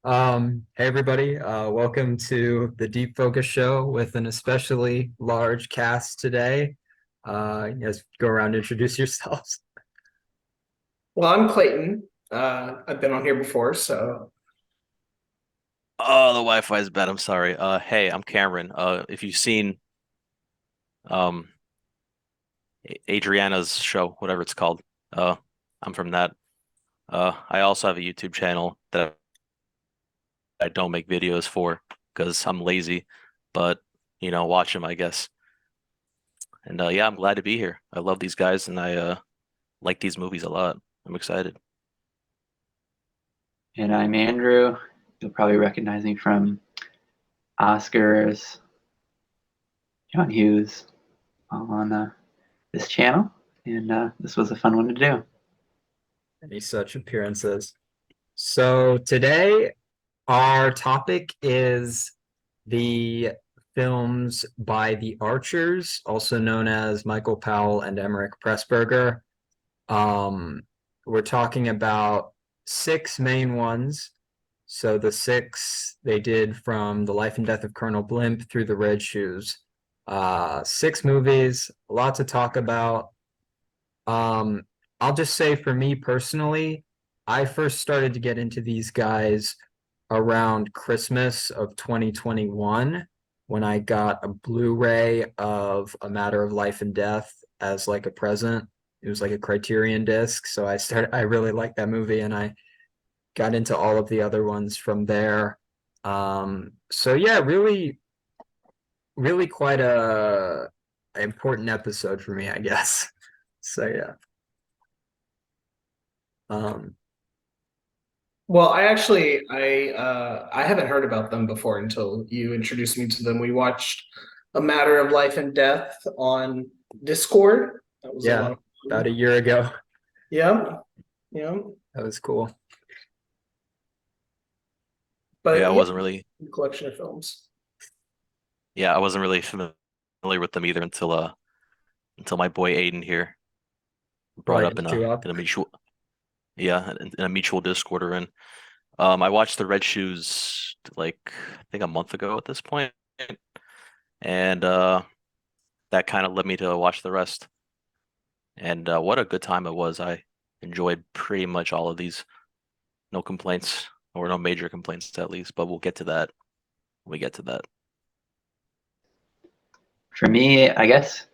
Hey everybody, welcome to the Deep Focus Show with an especially large cast today. You guys go around and introduce yourselves. Well, I'm Clayton. I've been on here before, so Oh, the Wi-Fi is bad. I'm sorry. Hey, I'm Cameron. If you've seen um Adriana's show, whatever it's called, uh, I'm from that. I also have a YouTube channel that I don't make videos for because I'm lazy, but watch them, I guess. And yeah, I'm glad to be here. I love these guys, and I like these movies a lot. I'm excited. And I'm Andrew. You'll probably recognize me from Oscars, John Hughes, all on this channel. And this was a fun one to do. Any such appearances. So today our topic is the films by the Archers, also known as Michael Powell and Emeric Pressburger. Um, we're talking about six main ones. So the six they did from The Life and Death of Colonel Blimp through The Red Shoes. Six movies, a lot to talk about. Um, I'll just say for me personally, I first started to get into these guys around Christmas of 2021 when I got a Blu-ray of A Matter of Life and Death as like a present. It was like a Criterion disc, so I really liked that movie and I got into all of the other ones from there. So yeah, really quite a important episode for me, I guess. So yeah. Um, well, I haven't heard about them before until you introduced me to them. We watched A Matter of Life and Death on Discord. That was a lot yeah, of about a fun. year ago. Yeah, yeah. That was cool. Yeah, I But yeah, wasn't really. collection of films. Yeah, I wasn't really familiar with them either until my boy Aiden here brought Probably up hit you up. in a mutual. Yeah, in a mutual Discord we're in. I watched the Red Shoes like I think a month ago at this point, and that kind of led me to watch the rest. And what a good time it was. I enjoyed pretty much all of these. No complaints, or no major complaints at least, but we'll get to that when we get to that. For me, I guess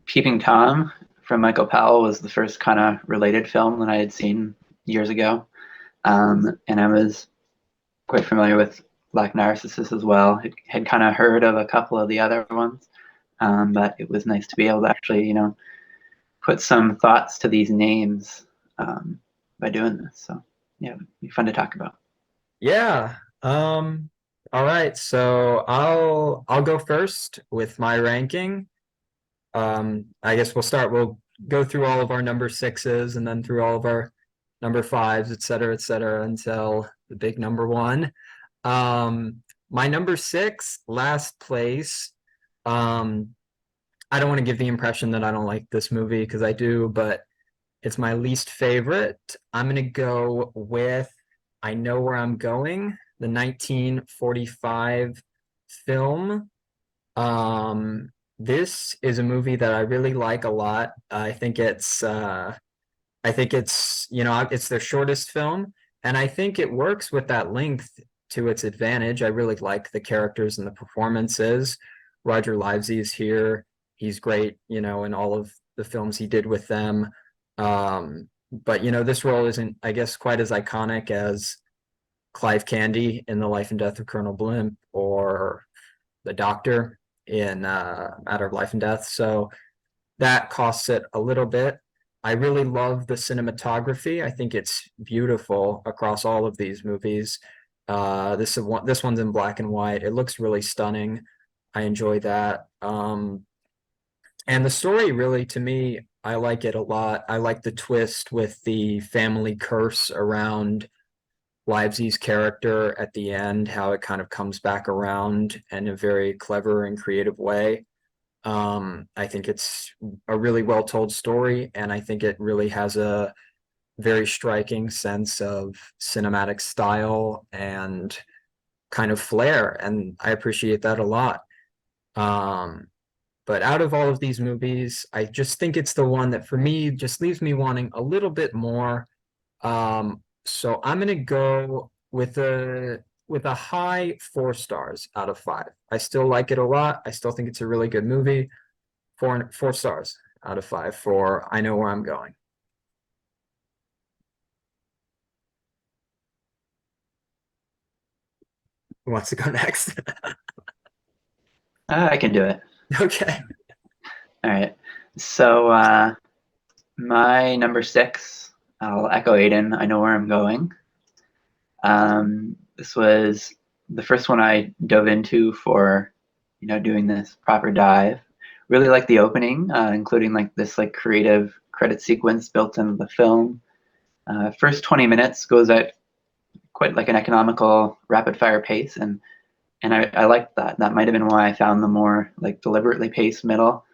Peeping Tom from Michael Powell was the first kind of related film that I had seen years ago. And I was quite familiar with Black Narcissus as well. I had kind of heard of a couple of the other ones, but it was nice to be able to actually, put some thoughts to these names by doing this. So yeah, it'd be fun to talk about. Yeah. All right. So I'll go first with my ranking. I guess we'll go through all of our number sixes and then through all of our number fives, et cetera, until the big number one. My number six, last place. Um, I don't want to give the impression that I don't like this movie because I do, but it's my least favorite. I'm gonna go with I Know Where I'm Going, the 1945 film. This is a movie that I really like a lot. I think it's, it's their shortest film, and I think it works with that length to its advantage. I really like the characters and the performances. Roger Livesey is here. He's great, in all of the films he did with them. But this role isn't, I guess, quite as iconic as Clive Candy in The Life and Death of Colonel Blimp or the Doctor in Matter of Life and Death. So that costs it a little bit. I really love the cinematography. I think it's beautiful across all of these movies. This one's in black and white. It looks really stunning. I enjoy that. And the story really, to me, I like it a lot. I like the twist with the family curse around Livesey's character at the end, how it kind of comes back around in a very clever and creative way. I think it's a really well told story, and I think it really has very striking sense of cinematic style and kind of flair, and I appreciate that a lot. But out of all of these movies, I just think it's the one that for me just leaves me wanting a little bit more. So I'm gonna go with a high 4 stars out of 5. I still like it a lot. I still think it's a really good movie. 4 stars out of 5 for I Know Where I'm Going. Who wants to go next? I can do it. Okay. All right. So my number 6, I'll echo Aiden. I Know Where I'm Going. This was the first one I dove into for, doing this proper dive. Really like the opening, including like this like creative credit sequence built into the film. First 20 minutes goes at quite like an economical rapid fire pace, and I liked that. That might have been why I found the more like deliberately paced middle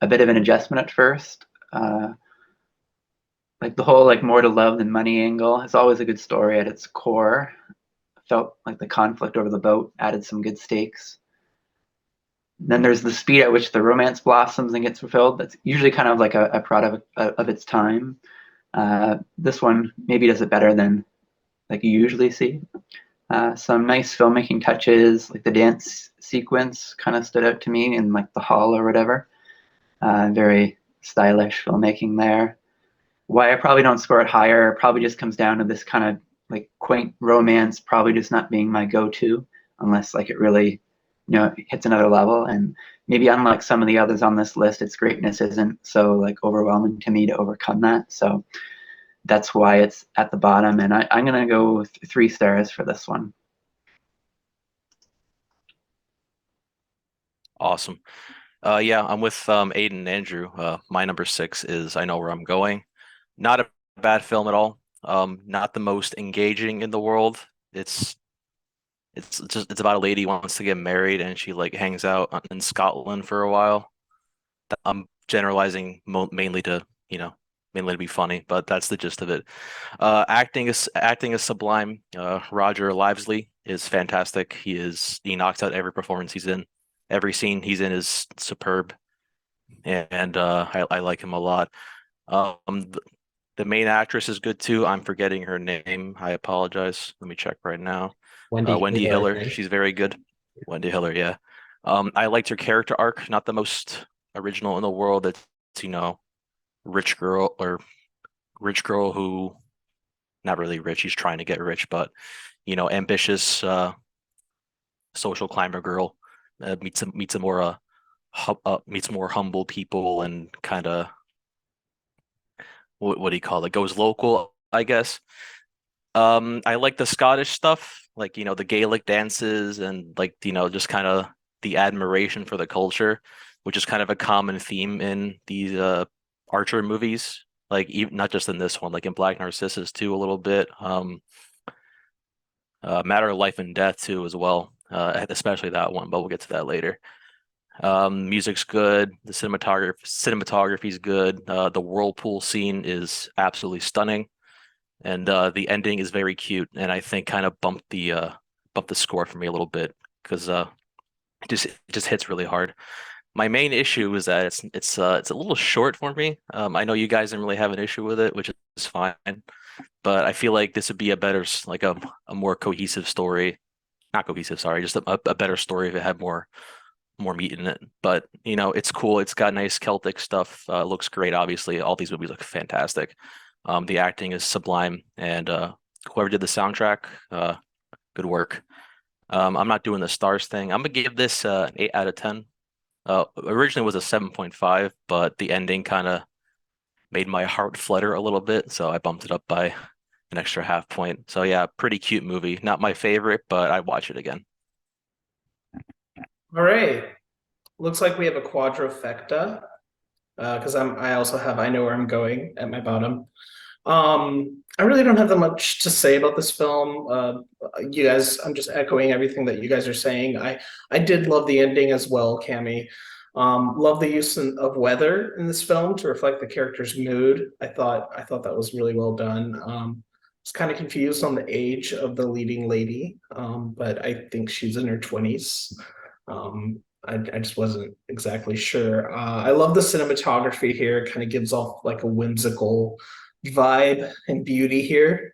a bit of an adjustment at first. Like the whole like more to love than money angle is always a good story at its core. Felt like the conflict over the boat added some good stakes. Then there's the speed at which the romance blossoms and gets fulfilled. That's usually kind of like a product of its time. This one maybe does it better than like you usually see. Some nice filmmaking touches, like the dance sequence kind of stood out to me in like the hall or whatever. Very stylish filmmaking there. Why I probably don't score it higher probably just comes down to this kind of like quaint romance probably just not being my go-to unless like it really hits another level. And maybe unlike some of the others on this list, its greatness isn't so like overwhelming to me to overcome that. So that's why it's at the bottom, and I'm gonna go with 3 stars for this one. Awesome. Yeah, I'm with Aiden and Andrew. My number 6 is I Know Where I'm Going. Not a bad film at all. Not the most engaging in the world. It's about a lady who wants to get married and she like hangs out in Scotland for a while. I'm generalizing mainly to be funny, but that's the gist of it. Acting is sublime. Roger Lively is fantastic. He knocks out every performance he's in. Every scene he's in is superb, and I like him a lot. The main actress is good too. I'm forgetting her name. I apologize. Let me check right now. Wendy Hiller, I Hiller. think. She's very good. Wendy Hiller, yeah. I liked her character arc. Not the most original in the world. It's rich girl who not really rich. She's trying to get rich, but ambitious social climber girl meets more humble people and kind of what do you call it? Goes local, I guess. I like the Scottish stuff, like the Gaelic dances and like just kind of the admiration for the culture, which is kind of a common theme in these Archer movies. Like even not just in this one, like in Black Narcissus too, a little bit. Matter of Life and Death too, as well. Especially that one, but we'll get to that later. Music's good. The cinematography's good. The whirlpool scene is absolutely stunning, and the ending is very cute. And I think kind of bumped the score for me a little bit because it just hits really hard. My main issue is that it's a little short for me. I know you guys didn't really have an issue with it, which is fine, but I feel like this would be a better like a more cohesive story. Not cohesive, sorry, just a better story if it had more meat in it. But it's cool. It's got nice Celtic stuff. Looks great. Obviously, all these movies look fantastic. The acting is sublime, and whoever did the soundtrack, good work. I'm not doing the stars thing. I'm gonna give this an 8 out of 10. Originally was a 7.5, but the ending kind of made my heart flutter a little bit, so I bumped it up by an extra half point. So yeah, pretty cute movie. Not my favorite, but I'd watch it again. All right. Looks like we have a quadrifecta. Because I also have I Know Where I'm Going at my bottom. I really don't have that much to say about this film. You guys, I'm just echoing everything that you guys are saying. I did love the ending as well, Cammy. Love the use of weather in this film to reflect the character's mood. I thought that was really well done. Was kind of confused on the age of the leading lady, but I think she's in her 20s. I just wasn't exactly sure. I love the cinematography here. It kind of gives off like a whimsical vibe and beauty here.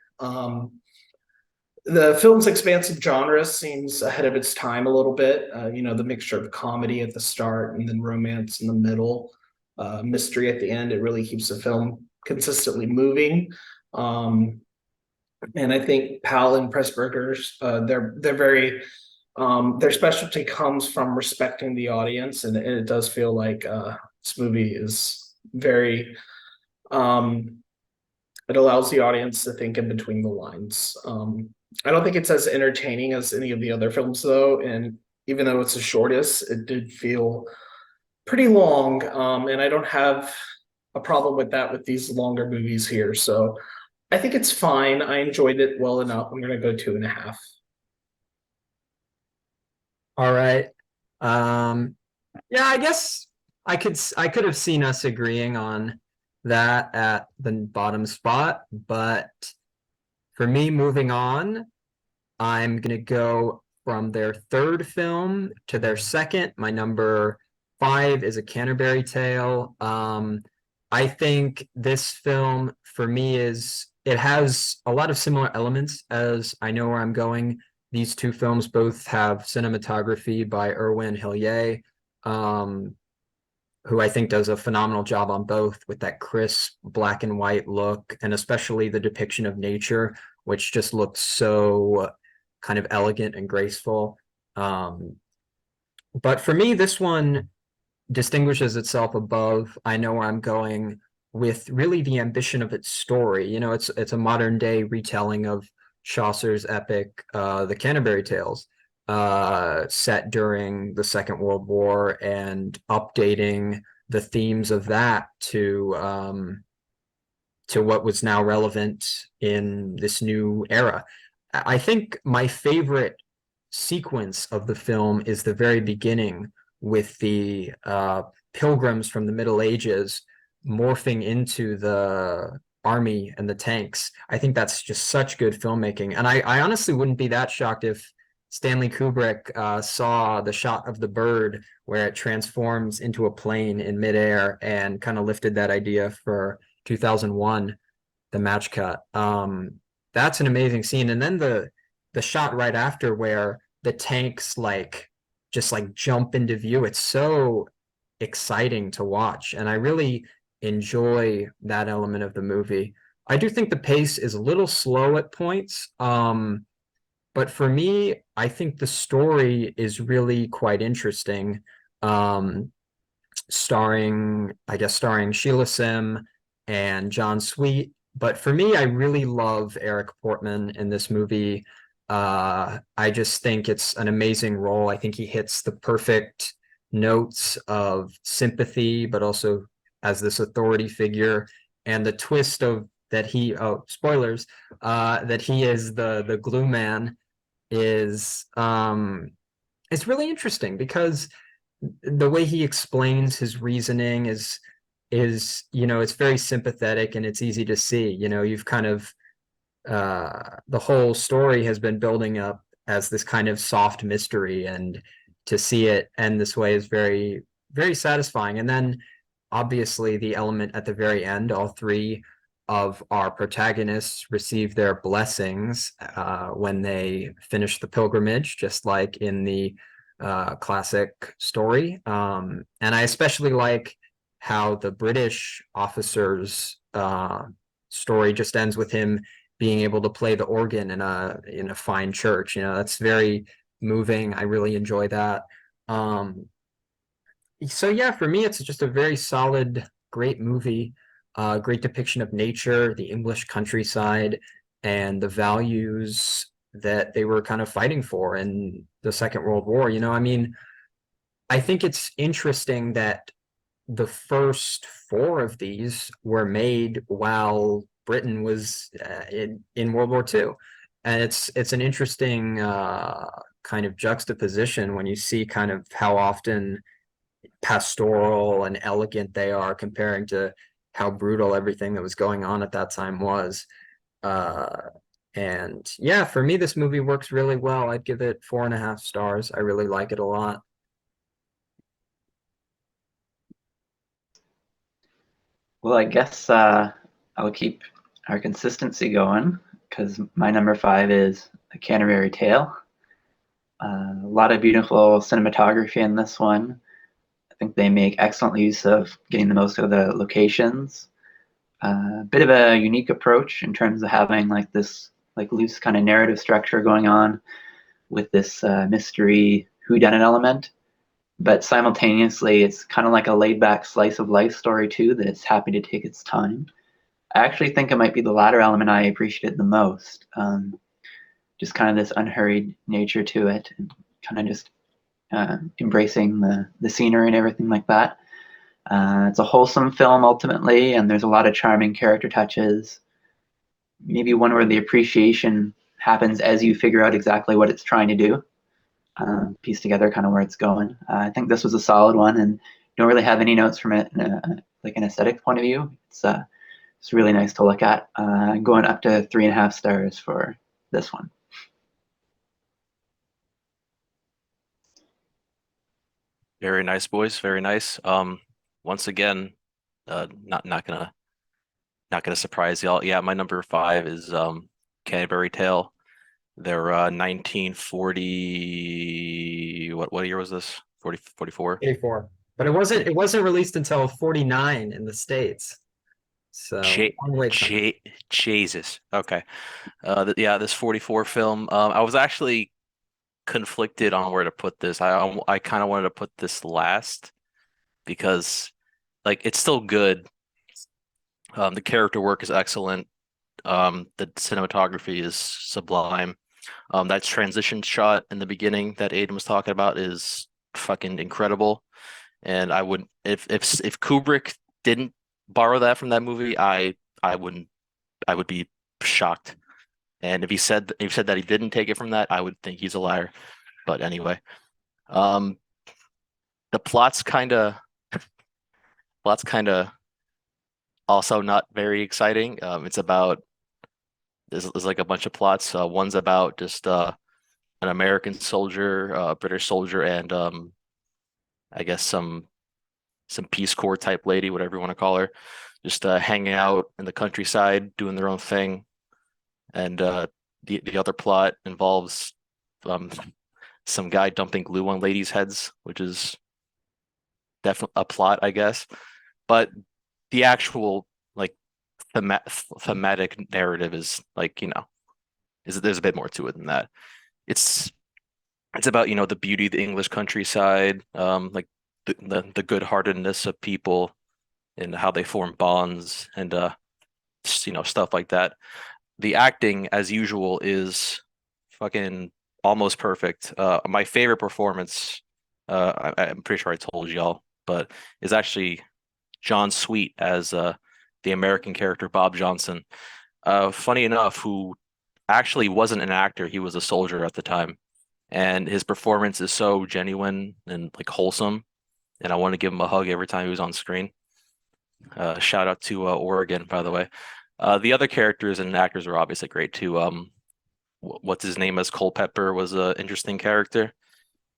The film's expansive genre seems ahead of its time a little bit. The mixture of comedy at the start and then romance in the middle, mystery at the end. It really keeps the film consistently moving. And I think Powell and Pressburgers, they're very their specialty comes from respecting the audience, and it does feel like this movie is very it allows the audience to think in between the lines. I don't think it's as entertaining as any of the other films, though, and even though it's the shortest, it did feel pretty long. And I don't have a problem with that with these longer movies here. So I think it's fine. I enjoyed it well enough. I'm gonna go 2.5. All right. Yeah, I guess I could have seen us agreeing on that at the bottom spot, but for me, moving on, I'm gonna go from their third film to their second. My number 5 is A Canterbury Tale. I think this film for me it has a lot of similar elements as I Know Where I'm Going. These two films both have cinematography by Irwin Hillier, who I think does a phenomenal job on both with that crisp black and white look, and especially the depiction of nature, which just looks so kind of elegant and graceful. But for me, this one distinguishes itself above I Know Where I'm Going with really the ambition of its story. It's a modern day retelling of Chaucer's epic, The Canterbury Tales, set during the Second World War, and updating the themes of that to what was now relevant in this new era. I think my favorite sequence of the film is the very beginning with the pilgrims from the Middle Ages morphing into the army and the tanks. I think that's just such good filmmaking. And I honestly wouldn't be that shocked if Stanley Kubrick saw the shot of the bird where it transforms into a plane in midair and kind of lifted that idea for 2001, the match cut. That's an amazing scene. And then the shot right after where the tanks just jump into view. It's so exciting to watch, and I really enjoy that element of the movie. I do think the pace is a little slow at points, but for me, I think the story is really quite interesting. Starring Sheila Sim and John Sweet. But for me, I really love Eric Portman in this movie. I just think it's an amazing role. I think he hits the perfect notes of sympathy, but also as this authority figure, and the twist of that spoilers, that he is the glue man is it's really interesting because the way he explains his reasoning is it's very sympathetic and it's easy to see. You've kind of the whole story has been building up as this kind of soft mystery, and to see it end this way is very, very satisfying. And then obviously the element at the very end, all three of our protagonists receive their blessings when they finish the pilgrimage, just like in the classic story. And I especially like how the British officer's story just ends with him being able to play the organ in a fine church. That's very moving. I really enjoy that. So yeah, for me, it's just a very solid, great movie, great depiction of nature, the English countryside, and the values that they were kind of fighting for in the Second World War. I think it's interesting that the first 4 of these were made while Britain was in World War II. And it's an interesting kind of juxtaposition when you see kind of how often pastoral and elegant they are comparing to how brutal everything that was going on at that time was. And yeah, for me, this movie works really well. I'd give it 4.5 stars. I really like it a lot. Well, I guess I'll keep our consistency going because my number 5 is A Canterbury Tale. A lot of beautiful cinematography in this one. I think they make excellent use of getting the most out of the locations. A bit of a unique approach in terms of having like this like loose kind of narrative structure going on with this mystery whodunit element, but simultaneously it's kind of like a laid back slice of life story too that it's happy to take its time. I actually think it might be the latter element I appreciated the most. Just kind of this unhurried nature to it, and kind of just embracing the scenery and everything like that. It's a wholesome film ultimately, and there's a lot of charming character touches. Maybe one where the appreciation happens as you figure out exactly what it's trying to do, piece together kind of where it's going. I think this was a solid one, and don't really have any notes from it in like an aesthetic point of view. It's really nice to look at. Going up to 3.5 stars for this one. Very nice, boys. Very nice. Once again, not gonna surprise y'all. Yeah, my number 5 is Canterbury Tale. They're 1940. What year was this? 44. 84. But it wasn't released until 49 in the States. So J long way coming. J Jesus. Okay. Yeah, this 44 film. I was actually conflicted on where to put this. I kind of wanted to put this last because like it's still good. The character work is excellent. The cinematography is sublime. That transition shot in the beginning that Aiden was talking about is fucking incredible. And I would if Kubrick didn't borrow that from that movie, I wouldn't I would be shocked. And if he said that he didn't take it from that, I would think he's a liar. But anyway, um, the plot's kind of also not very exciting. It's about there's like a bunch of plots. One's about just an American soldier, a British soldier, and I guess some Peace Corps type lady, whatever you want to call her, just hanging out in the countryside, doing their own thing. And the other plot involves um, some guy dumping glue on ladies' heads, which is definitely a plot, I guess. But the actual like thematic narrative is like, is there's a bit more to it than that. It's it's about, the beauty of the English countryside, like the good-heartedness of people and how they form bonds and stuff like that. The acting, as usual, is fucking almost perfect. My favorite performance, I'm pretty sure I told y'all, but is actually John Sweet as the American character Bob Johnson. Funny enough, who actually wasn't an actor, he was a soldier at the time, and his performance is so genuine and like wholesome, and I want to give him a hug every time he was on screen. Shout out to Oregon, by the way. The other characters and actors are obviously great too. What's his name as Culpepper was an interesting character.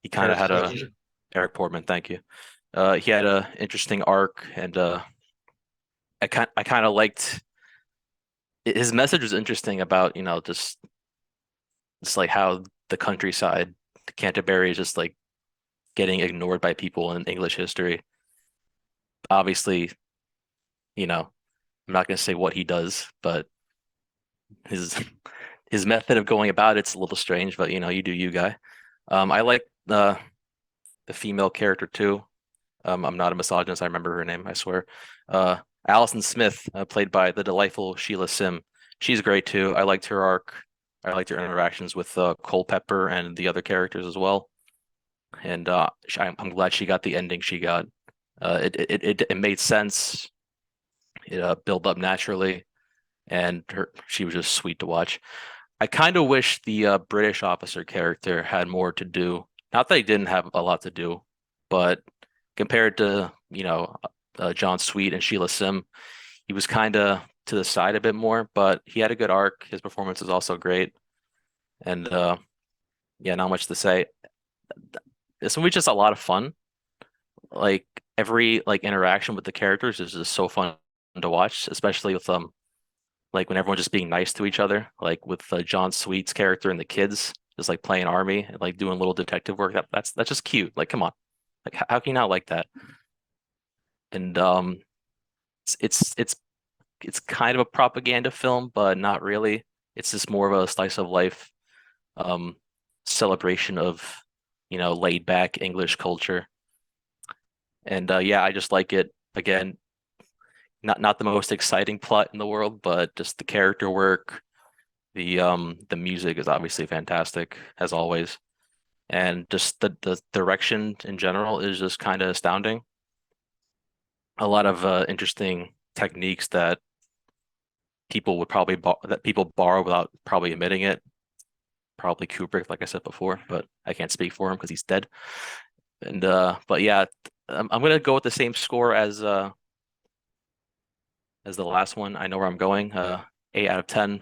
He kind of Eric had a Portman. Eric Portman, thank you. He had a interesting arc, and I kind of liked his message was interesting about just like how the countryside, Canterbury is just like getting ignored by people in English history. Obviously, I'm not going to say what he does, but his his method of going about it's a little strange, but you do you, guy. I like the female character too. I'm not a misogynist. I remember her name, I swear. Uh, Allison Smith, played by the delightful Sheila Sim. She's great too. I liked her arc. I liked her interactions with Culpepper and the other characters as well. And I'm glad she got the ending she got. It made sense. It built up naturally, and she was just sweet to watch. I kind of wish the British officer character had more to do. Not that he didn't have a lot to do, but compared to, John Sweet and Sheila Sim, he was kind of to the side a bit more, but he had a good arc. His performance is also great. And yeah, not much to say. This movie's just a lot of fun. Like every like interaction with the characters is just so fun to watch, especially with like when everyone's just being nice to each other, like with John Sweet's character and the kids just like playing army and like doing little detective work. That's just cute. Like, come on, like how can you not like that? And it's kind of a propaganda film, but not really. It's just more of a slice of life um celebration of laid back English culture. And yeah, I just like it. Again, not the most exciting plot in the world, but just the character work, the music is obviously fantastic as always, and just the direction in general is just kind of astounding. A lot of interesting techniques that people borrow without probably admitting it. Probably Kubrick, like I said before, but I can't speak for him because he's dead. And but yeah, I'm gonna go with the same score as the last one. I know where I'm going. 8 out of 10.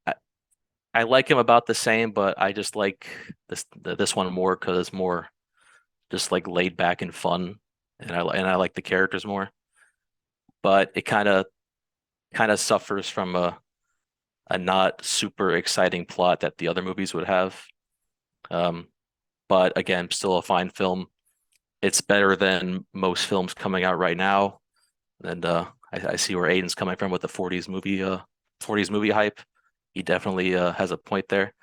I, I like him about the same, but I just like this one more because it's more just like laid back and fun, and I like the characters more. But it kind of suffers from a not super exciting plot that the other movies would have. Um, but again, still a fine film. It's better than most films coming out right now. And I see where Aiden's coming from with the 40s movie hype. He definitely has a point there.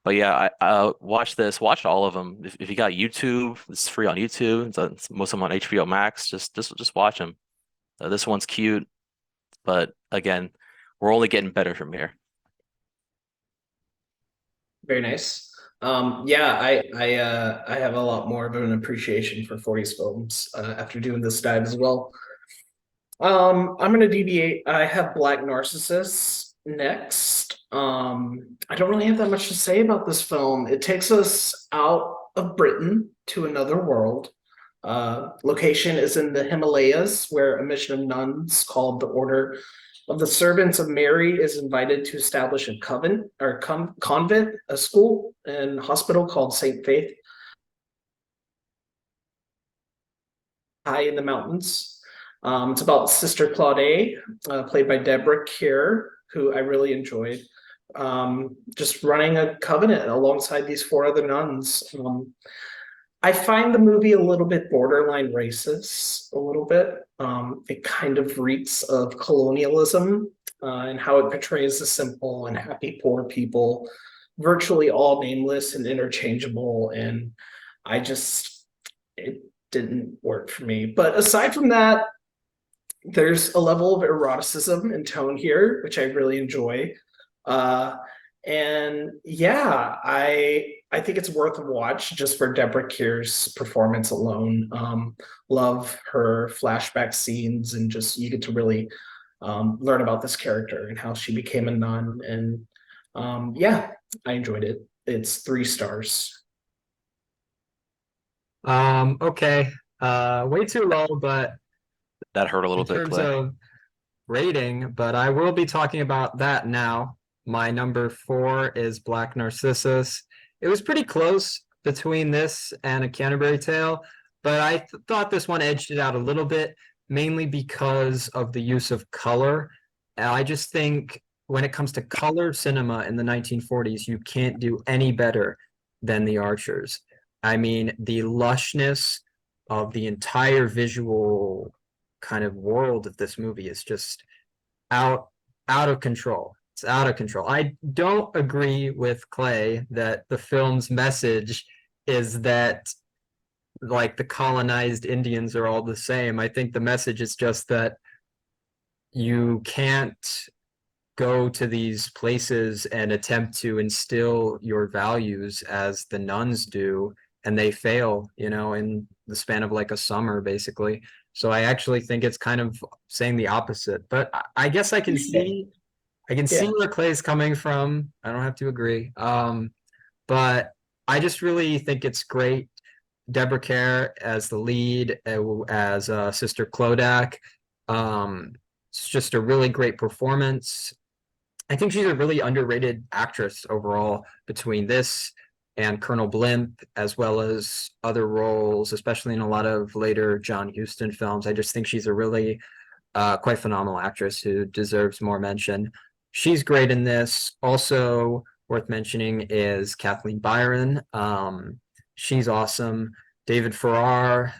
But yeah, I watch all of them. If you got YouTube, it's free on YouTube. Most of them on HBO Max. Just watch them. This one's cute, but again, we're only getting better from here. Very nice. Yeah, I have a lot more of an appreciation for 40s films after doing this dive as well. I'm gonna deviate. I have Black Narcissus next. I don't really have that much to say about this film. It takes us out of Britain to another world. Location is in the Himalayas, where a mission of nuns called the Order of the Servants of Mary is invited to establish a convent, a school and hospital called Saint Faith, high in the mountains. It's about Sister Claude, played by Deborah Kerr, who I really enjoyed. Just running a covenant alongside these four other nuns. I find the movie a little bit borderline racist, a little bit. It kind of reeks of colonialism and how it portrays the simple and happy poor people, virtually all nameless and interchangeable. And it didn't work for me. But aside from that, there's a level of eroticism and tone here, which I really enjoy. And yeah, I think it's worth a watch just for Deborah Keir's performance alone. Love her flashback scenes, and just you get to really learn about this character and how she became a nun. And yeah, I enjoyed it. It's 3 stars. Okay. Way too low, but That hurt a little in bit, terms Clay. of rating, but I will be talking about that now. My number 4 is Black Narcissus. It was pretty close between this and A Canterbury Tale, but I thought this one edged it out a little bit, mainly because of the use of color. And I just think when it comes to color cinema in the 1940s, you can't do any better than The Archers. I mean, the lushness of the entire visual kind of world of this movie is just out out of control. It's out of control. I don't agree with Clay that the film's message is that like the colonized Indians are all the same. I think the message is just that you can't go to these places and attempt to instill your values as the nuns do, and they fail, in the span of like a summer, basically. So I actually think it's kind of saying the opposite. But I guess I can see Yeah. where Clay's coming from. I don't have to agree. But I just really think it's great. Deborah Kerr as the lead, as Sister Klodak. It's just a really great performance. I think she's a really underrated actress overall between this and Colonel Blimp, as well as other roles, especially in a lot of later John Huston films. I just think she's a really quite phenomenal actress who deserves more mention. She's great in this. Also worth mentioning is Kathleen Byron. She's awesome. David Farrar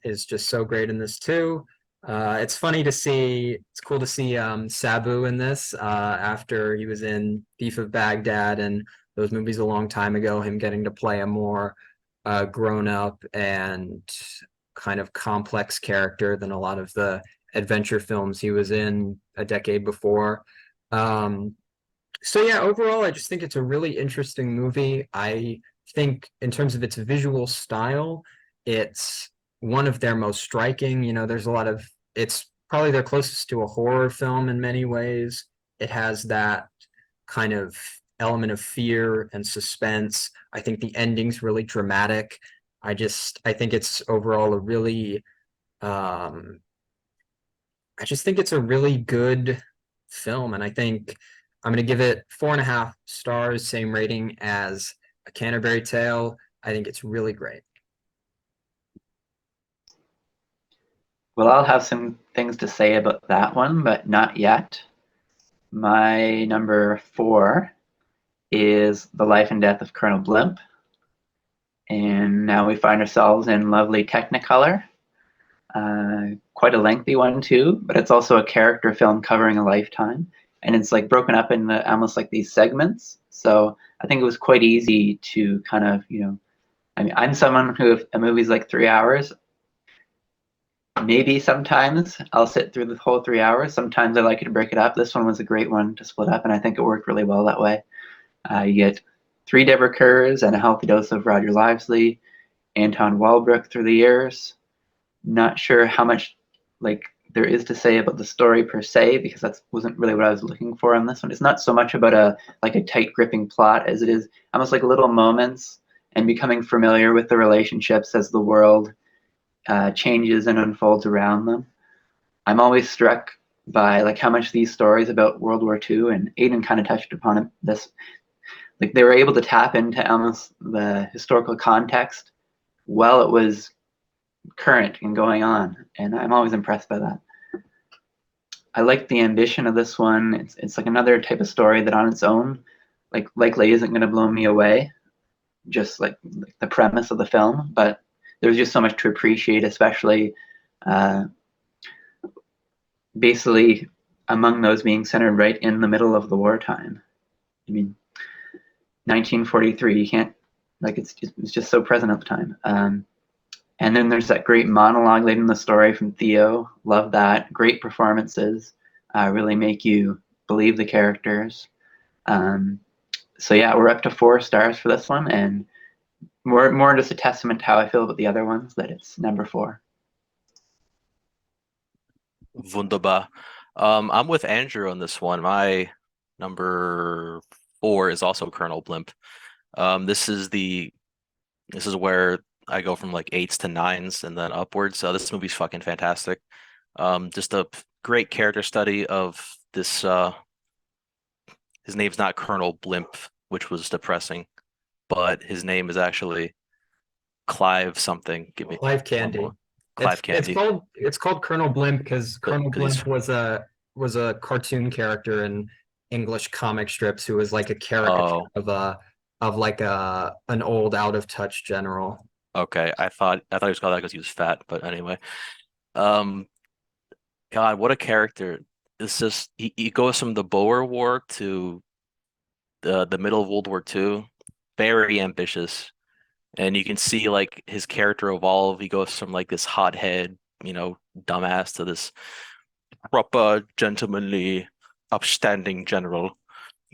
is just so great in this too. It's funny to see, it's cool to see Sabu in this after he was in Thief of Baghdad and those movies a long time ago, him getting to play a more grown up and kind of complex character than a lot of the adventure films he was in a decade before. So yeah, overall, I just think it's a really interesting movie. I think in terms of its visual style, it's one of their most striking. There's a lot of, it's probably their closest to a horror film in many ways. It has that kind of element of fear and suspense. I think the ending's really dramatic. I think it's overall a really, um, I just think it's a really good film, and I think I'm gonna give it 4.5 stars, same rating as A Canterbury Tale. I think it's really great. Well, I'll have some things to say about that one, but not yet. My number 4 is The Life and Death of Colonel Blimp. And now we find ourselves in lovely Technicolor. Quite a lengthy one too, but it's also a character film covering a lifetime. And it's like broken up in almost like these segments. So I think it was quite easy to kind of, I mean, I'm someone who, if a movie's like 3 hours, maybe sometimes I'll sit through the whole 3 hours. Sometimes I like it to break it up. This one was a great one to split up, and I think it worked really well that way. You get 3 Deborah Kerrs and a healthy dose of Roger Lively, Anton Walbrook through the years. Not sure how much like there is to say about the story per se, because that wasn't really what I was looking for on this one. It's not so much about a tight gripping plot as it is almost like little moments and becoming familiar with the relationships as the world changes and unfolds around them. I'm always struck by like how much these stories about World War II, and Aiden kind of touched upon it, this, like they were able to tap into almost the historical context while it was current and going on, and I'm always impressed by that. I like the ambition of this one. It's like another type of story that on its own likely isn't going to blow me away, just like the premise of the film, but there's just so much to appreciate, especially basically among those being centered right in the middle of the wartime. I mean, 1943, you can't, like, it's just so present at the time. And then there's that great monologue late in the story from Theo. Love that. Great performances. Really make you believe the characters. So yeah, we're up to 4 stars for this one, and more just a testament to how I feel about the other ones, that it's number 4. Wunderbar. I'm with Andrew on this one. My number 4 is also Colonel Blimp. This is where I go from like 8s to 9s and then upwards. So this movie's fucking fantastic. Just a great character study of this. His name's not Colonel Blimp, which was depressing, but his name is actually Clive something. Give me Clive Candy. Clive Candy. It's called Colonel Blimp because Colonel 'Cause he's- Blimp was a cartoon character in English comic strips who was like a caricature of like an old out of touch general. Okay, I thought he was called that because he was fat, but anyway. God, what a character. It's just he goes from the Boer War to the middle of World War II. Very ambitious. And you can see like his character evolve. He goes from like this hothead, dumbass to this proper, gentlemanly, upstanding general.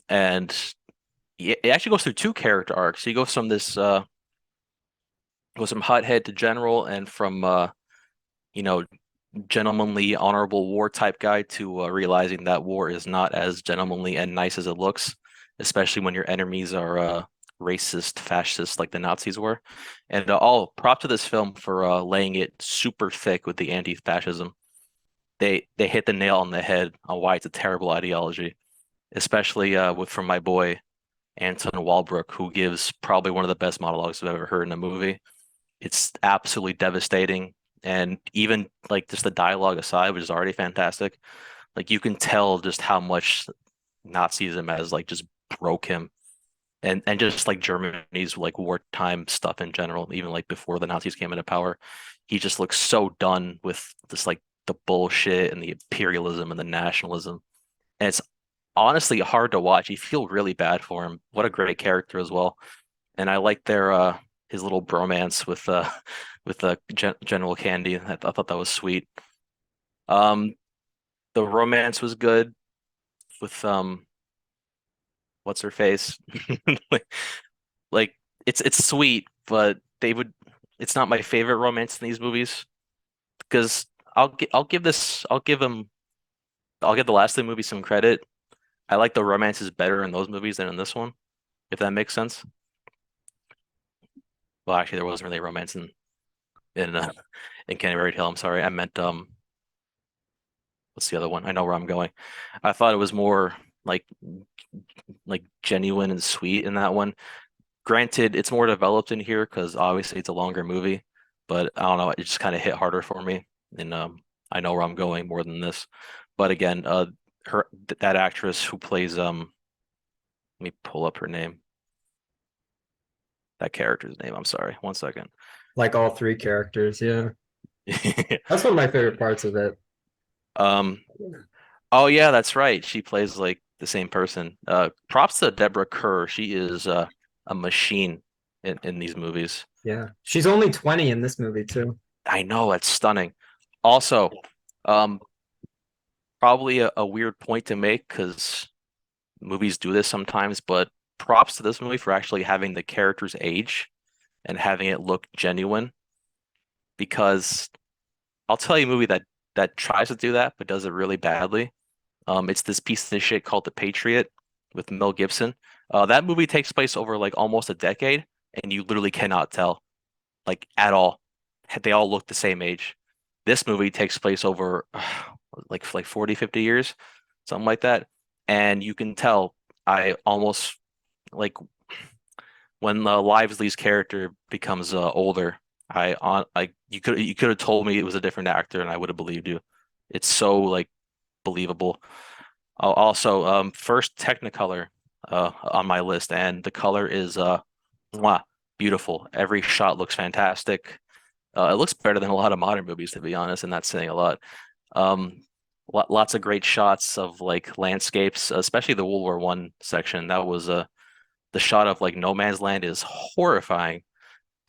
And it actually goes through 2 character arcs. He goes from this goes from hothead to general, and from gentlemanly, honorable war type guy to realizing that war is not as gentlemanly and nice as it looks, especially when your enemies are racist, fascist like the Nazis were. And all prop to this film for laying it super thick with the anti-fascism. They hit the nail on the head on why it's a terrible ideology, especially with from my boy Anton Walbrook, who gives probably one of the best monologues I've ever heard in a movie. It's absolutely devastating, and even like just the dialogue aside, which is already fantastic, like you can tell just how much Nazism has like just broke him, and just like Germany's like wartime stuff in general, even like before the Nazis came into power, he just looks so done with this like the bullshit and the imperialism and the nationalism. And it's honestly hard to watch. You feel really bad for him. What a great character as well. And I like their his little bromance with General Candy. I thought that was sweet. Um, the romance was good with what's her face? Like, like it's sweet, but they would it's not my favorite romance in these movies because I'll give the last two movies some credit. I like the romances better in those movies than in this one, if that makes sense. Well, actually, there wasn't really romance in in Canterbury Tale. I'm sorry, I meant what's the other one? I know where I'm going. I thought it was more like genuine and sweet in that one. Granted, it's more developed in here because obviously it's a longer movie, but I don't know, it just kind of hit harder for me. And I know where I'm going more than this. But again, that actress who plays let me pull up her name. That character's name. I'm sorry. One second. Like all three characters, yeah. That's one of my favorite parts of it. Um, oh yeah, that's right. She plays like the same person. Props to Deborah Kerr. She is a machine in these movies. Yeah. She's only 20 in this movie too. I know, it's stunning. Also, um, probably a weird point to make because movies do this sometimes, but props to this movie for actually having the characters age and having it look genuine. Because I'll tell you a movie that tries to do that but does it really badly. It's this piece of shit called The Patriot with Mel Gibson. That movie takes place over like almost a decade, and you literally cannot tell like at all. They all look the same age. This movie takes place over like 40, 50 years, something like that. And you can tell I almost like when Livesley's character becomes older, you could have told me it was a different actor and I would have believed you. It's so like believable. Also, first Technicolor on my list, and the color is mwah, beautiful. Every shot looks fantastic. It looks better than a lot of modern movies, to be honest, and that's saying a lot. Um, lots of great shots of like landscapes, especially the World War One section. That was the shot of like no man's land is horrifying.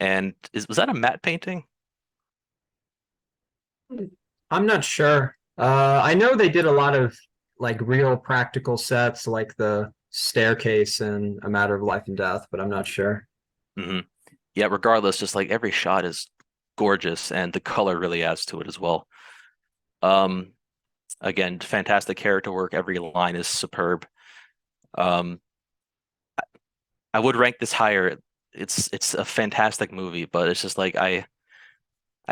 And was that a matte painting? I'm not sure. I know they did a lot of like real practical sets, like the staircase in A Matter of Life and Death, but I'm not sure. Hmm. Yeah, regardless, just like every shot is gorgeous, and the color really adds to it as well. Um, Again, fantastic character work. Every line is superb. Um, I would rank this higher. It's a fantastic movie, but it's just like I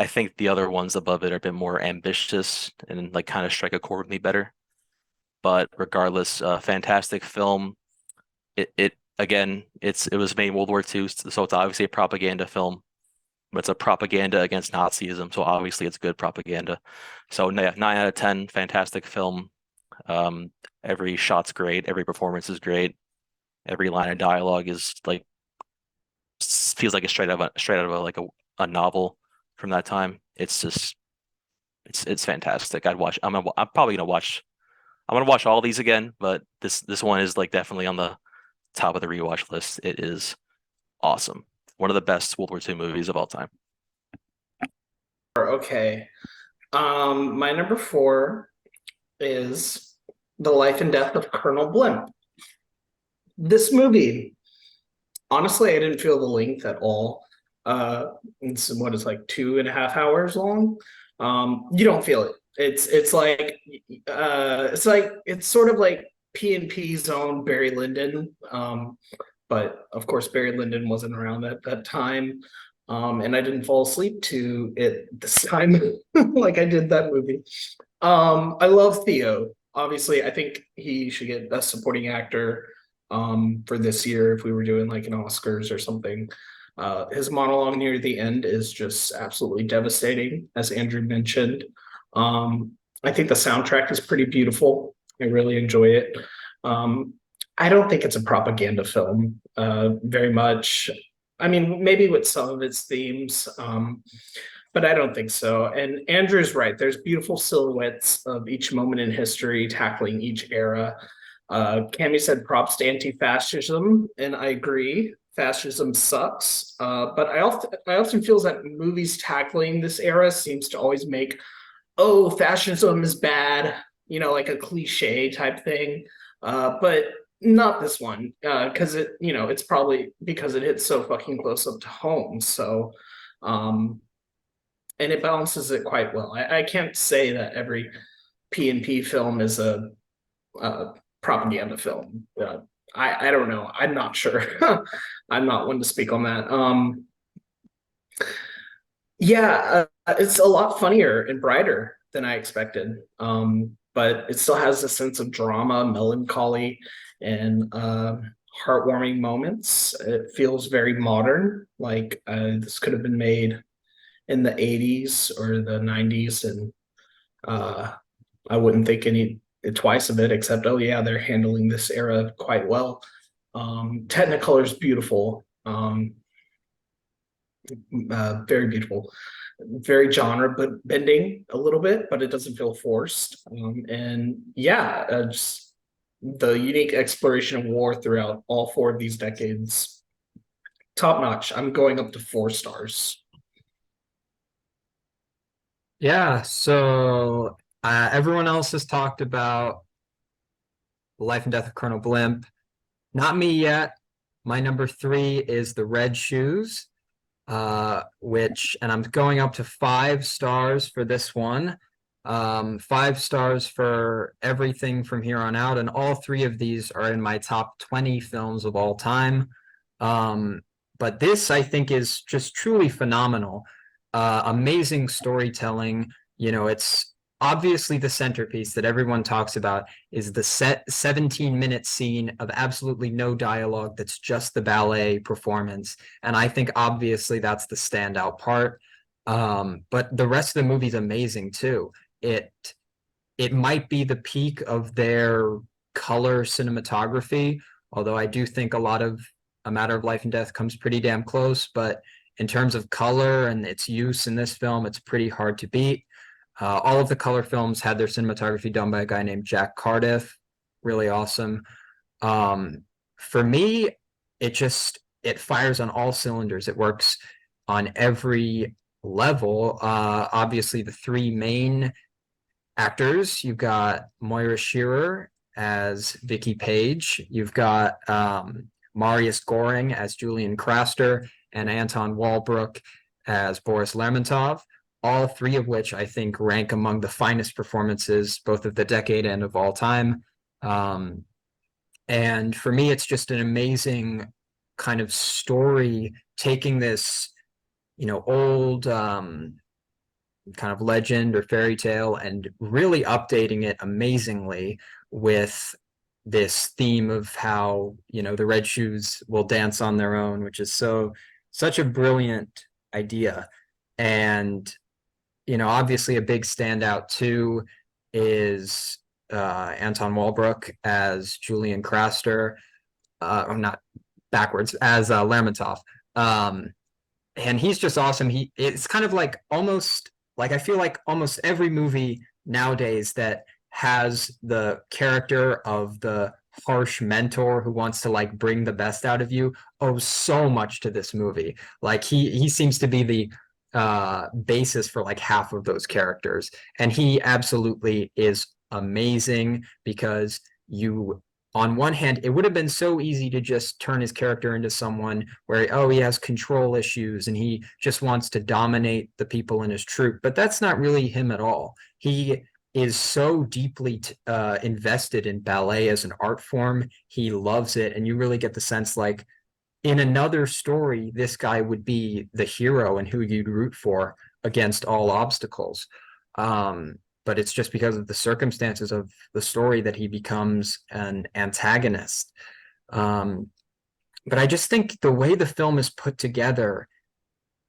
think the other ones above it are a bit more ambitious and like kind of strike a chord with me better. But regardless, fantastic film. It again, it was made in World War II, so it's obviously a propaganda film, but it's a propaganda against Nazism, so obviously it's good propaganda. So yeah, 9 out of 10, fantastic film. Every shot's great, every performance is great, every line of dialogue is like feels like it's straight out of a novel from that time. It's just it's fantastic. I'm probably gonna watch I'm gonna watch all these again, but this one is like definitely on the top of the rewatch list. It is awesome. One of the best World War II movies of all time. Okay. My number four is The Life and Death of Colonel Blimp. This movie, honestly, I didn't feel the length at all. It's what is like 2.5 hours long. You don't feel it. It's like it's sort of like P and P Zone Barry Lyndon. but of course Barry Lyndon wasn't around at that time. And I didn't fall asleep to it this time like I did that movie. I love Theo. Obviously, I think he should get Best Supporting Actor for this year if we were doing like an Oscars or something. His monologue near the end is just absolutely devastating, as Andrew mentioned. Um, I think the soundtrack is pretty beautiful. I really enjoy it. Um, I don't think it's a propaganda film very much. I mean, maybe with some of its themes, but I don't think so. And Andrew's right. There's beautiful silhouettes of each moment in history tackling each era. Cami said props to anti-fascism, and I agree. Fascism sucks. But I often feel that movies tackling this era seems to always make, oh, fascism is bad, like a cliche type thing. But not this one, because it's probably because it hits so fucking close up to home. So, and it balances it quite well. I can't say that every P&P film is a propaganda film. I don't know. I'm not sure. I'm not one to speak on that. Yeah, it's a lot funnier and brighter than I expected. But it still has a sense of drama, melancholy, and heartwarming moments. It feels very modern, like this could have been made in the 80s or the 90s, and I wouldn't think any twice of it, except, oh yeah, they're handling this era quite well. Technicolor is beautiful. Very beautiful, very genre but bending a little bit, but it doesn't feel forced. And yeah, just the unique exploration of war throughout all four of these decades, top notch. I'm going up to 4 stars. Yeah, so everyone else has talked about The Life and Death of Colonel Blimp. Not me yet. My number 3 is The Red Shoes, and I'm going up to 5 stars for this one. 5 stars for everything from here on out, and all 3 of these are in my top 20 films of all time. But this, I think, is just truly phenomenal. Amazing storytelling. It's obviously the centerpiece that everyone talks about is the 17-minute scene of absolutely no dialogue that's just the ballet performance. And I think obviously that's the standout part. But the rest of the movie's amazing too. It might be the peak of their color cinematography, although I do think a lot of A Matter of Life and Death comes pretty damn close. But in terms of color and its use in this film, it's pretty hard to beat. All of the color films had their cinematography done by a guy named Jack Cardiff. Really awesome. For me, it fires on all cylinders. It works on every level. Obviously, the 3 main actors, you've got Moira Shearer as Vicky Page. You've got Marius Goring as Julian Craster and Anton Walbrook as Boris Lermontov. All 3 of which I think rank among the finest performances, both of the decade and of all time. And for me, it's just an amazing kind of story, taking this, old kind of legend or fairy tale and really updating it amazingly with this theme of how, the red shoes will dance on their own, which is such a brilliant idea. And obviously a big standout too is Anton Walbrook as Julian Craster, or not backwards, as Lermontov. And he's just awesome. It's kind of like almost like I feel like almost every movie nowadays that has the character of the harsh mentor who wants to like bring the best out of you owes so much to this movie. Like he seems to be the basis for like half of those characters, and he absolutely is amazing because on one hand, it would have been so easy to just turn his character into someone where, oh, he has control issues and he just wants to dominate the people in his troop, but that's not really him at all. He is so deeply invested in ballet as an art form. He loves it, and you really get the sense like in another story, this guy would be the hero and who you'd root for against all obstacles. But it's just because of the circumstances of the story that he becomes an antagonist. But I just think the way the film is put together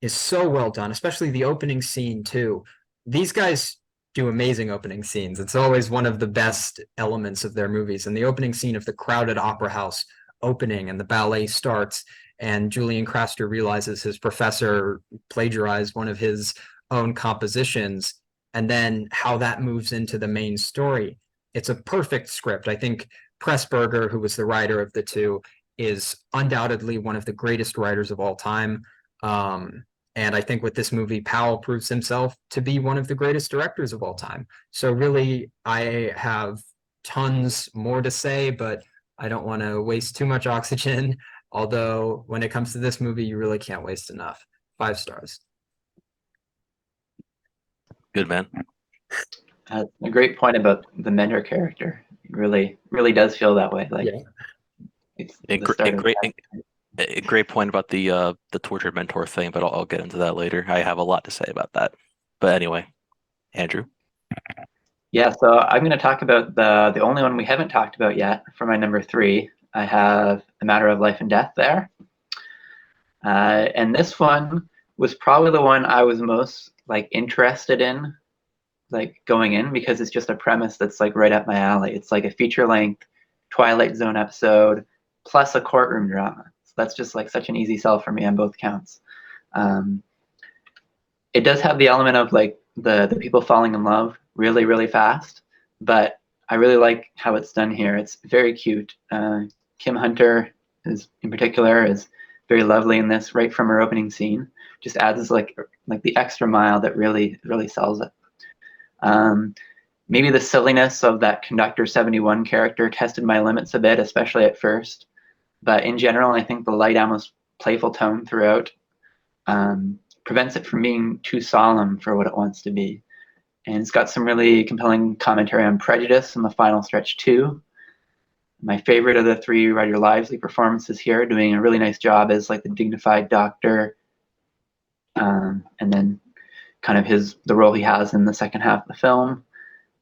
is so well done, especially the opening scene too. These guys do amazing opening scenes. It's always one of the best elements of their movies. And the opening scene of the crowded opera house opening and the ballet starts and Julian Craster realizes his professor plagiarized one of his own compositions, and then how that moves into the main story. It's a perfect script. I think Pressburger, who was the writer of the two, is undoubtedly one of the greatest writers of all time. And I think with this movie, Powell proves himself to be one of the greatest directors of all time. So really, I have tons more to say, but I don't want to waste too much oxygen. Although when it comes to this movie, you really can't waste enough. 5 stars. Good man. A great point about the mentor character. It really does feel that way. Like Yeah. it's And, the start of a great point about the tortured mentor thing, but I'll get into that later. I have a lot to say about that. But anyway, Andrew. Yeah, so I'm going to talk about the only one we haven't talked about yet for my number 3. I have A Matter of Life and Death there. And this one was probably the one I was most like interested in, like going in, because it's just a premise that's like right up my alley. It's like a feature-length Twilight Zone episode plus a courtroom drama. So that's just like such an easy sell for me on both counts. It does have the element of like the people falling in love really, really fast, but I really like how it's done here. It's very cute. Kim Hunter is in particular is very lovely in this right from her opening scene. Just adds like the extra mile that really sells it. Maybe the silliness of that Conductor 71 character tested my limits a bit, especially at first. But in general, I think the light, almost playful tone throughout prevents it from being too solemn for what it wants to be. And it's got some really compelling commentary on prejudice in the final stretch too. My favorite of the 3 Roger Lively performances here, doing a really nice job as like the dignified doctor, and then kind of the role he has in the second half of the film,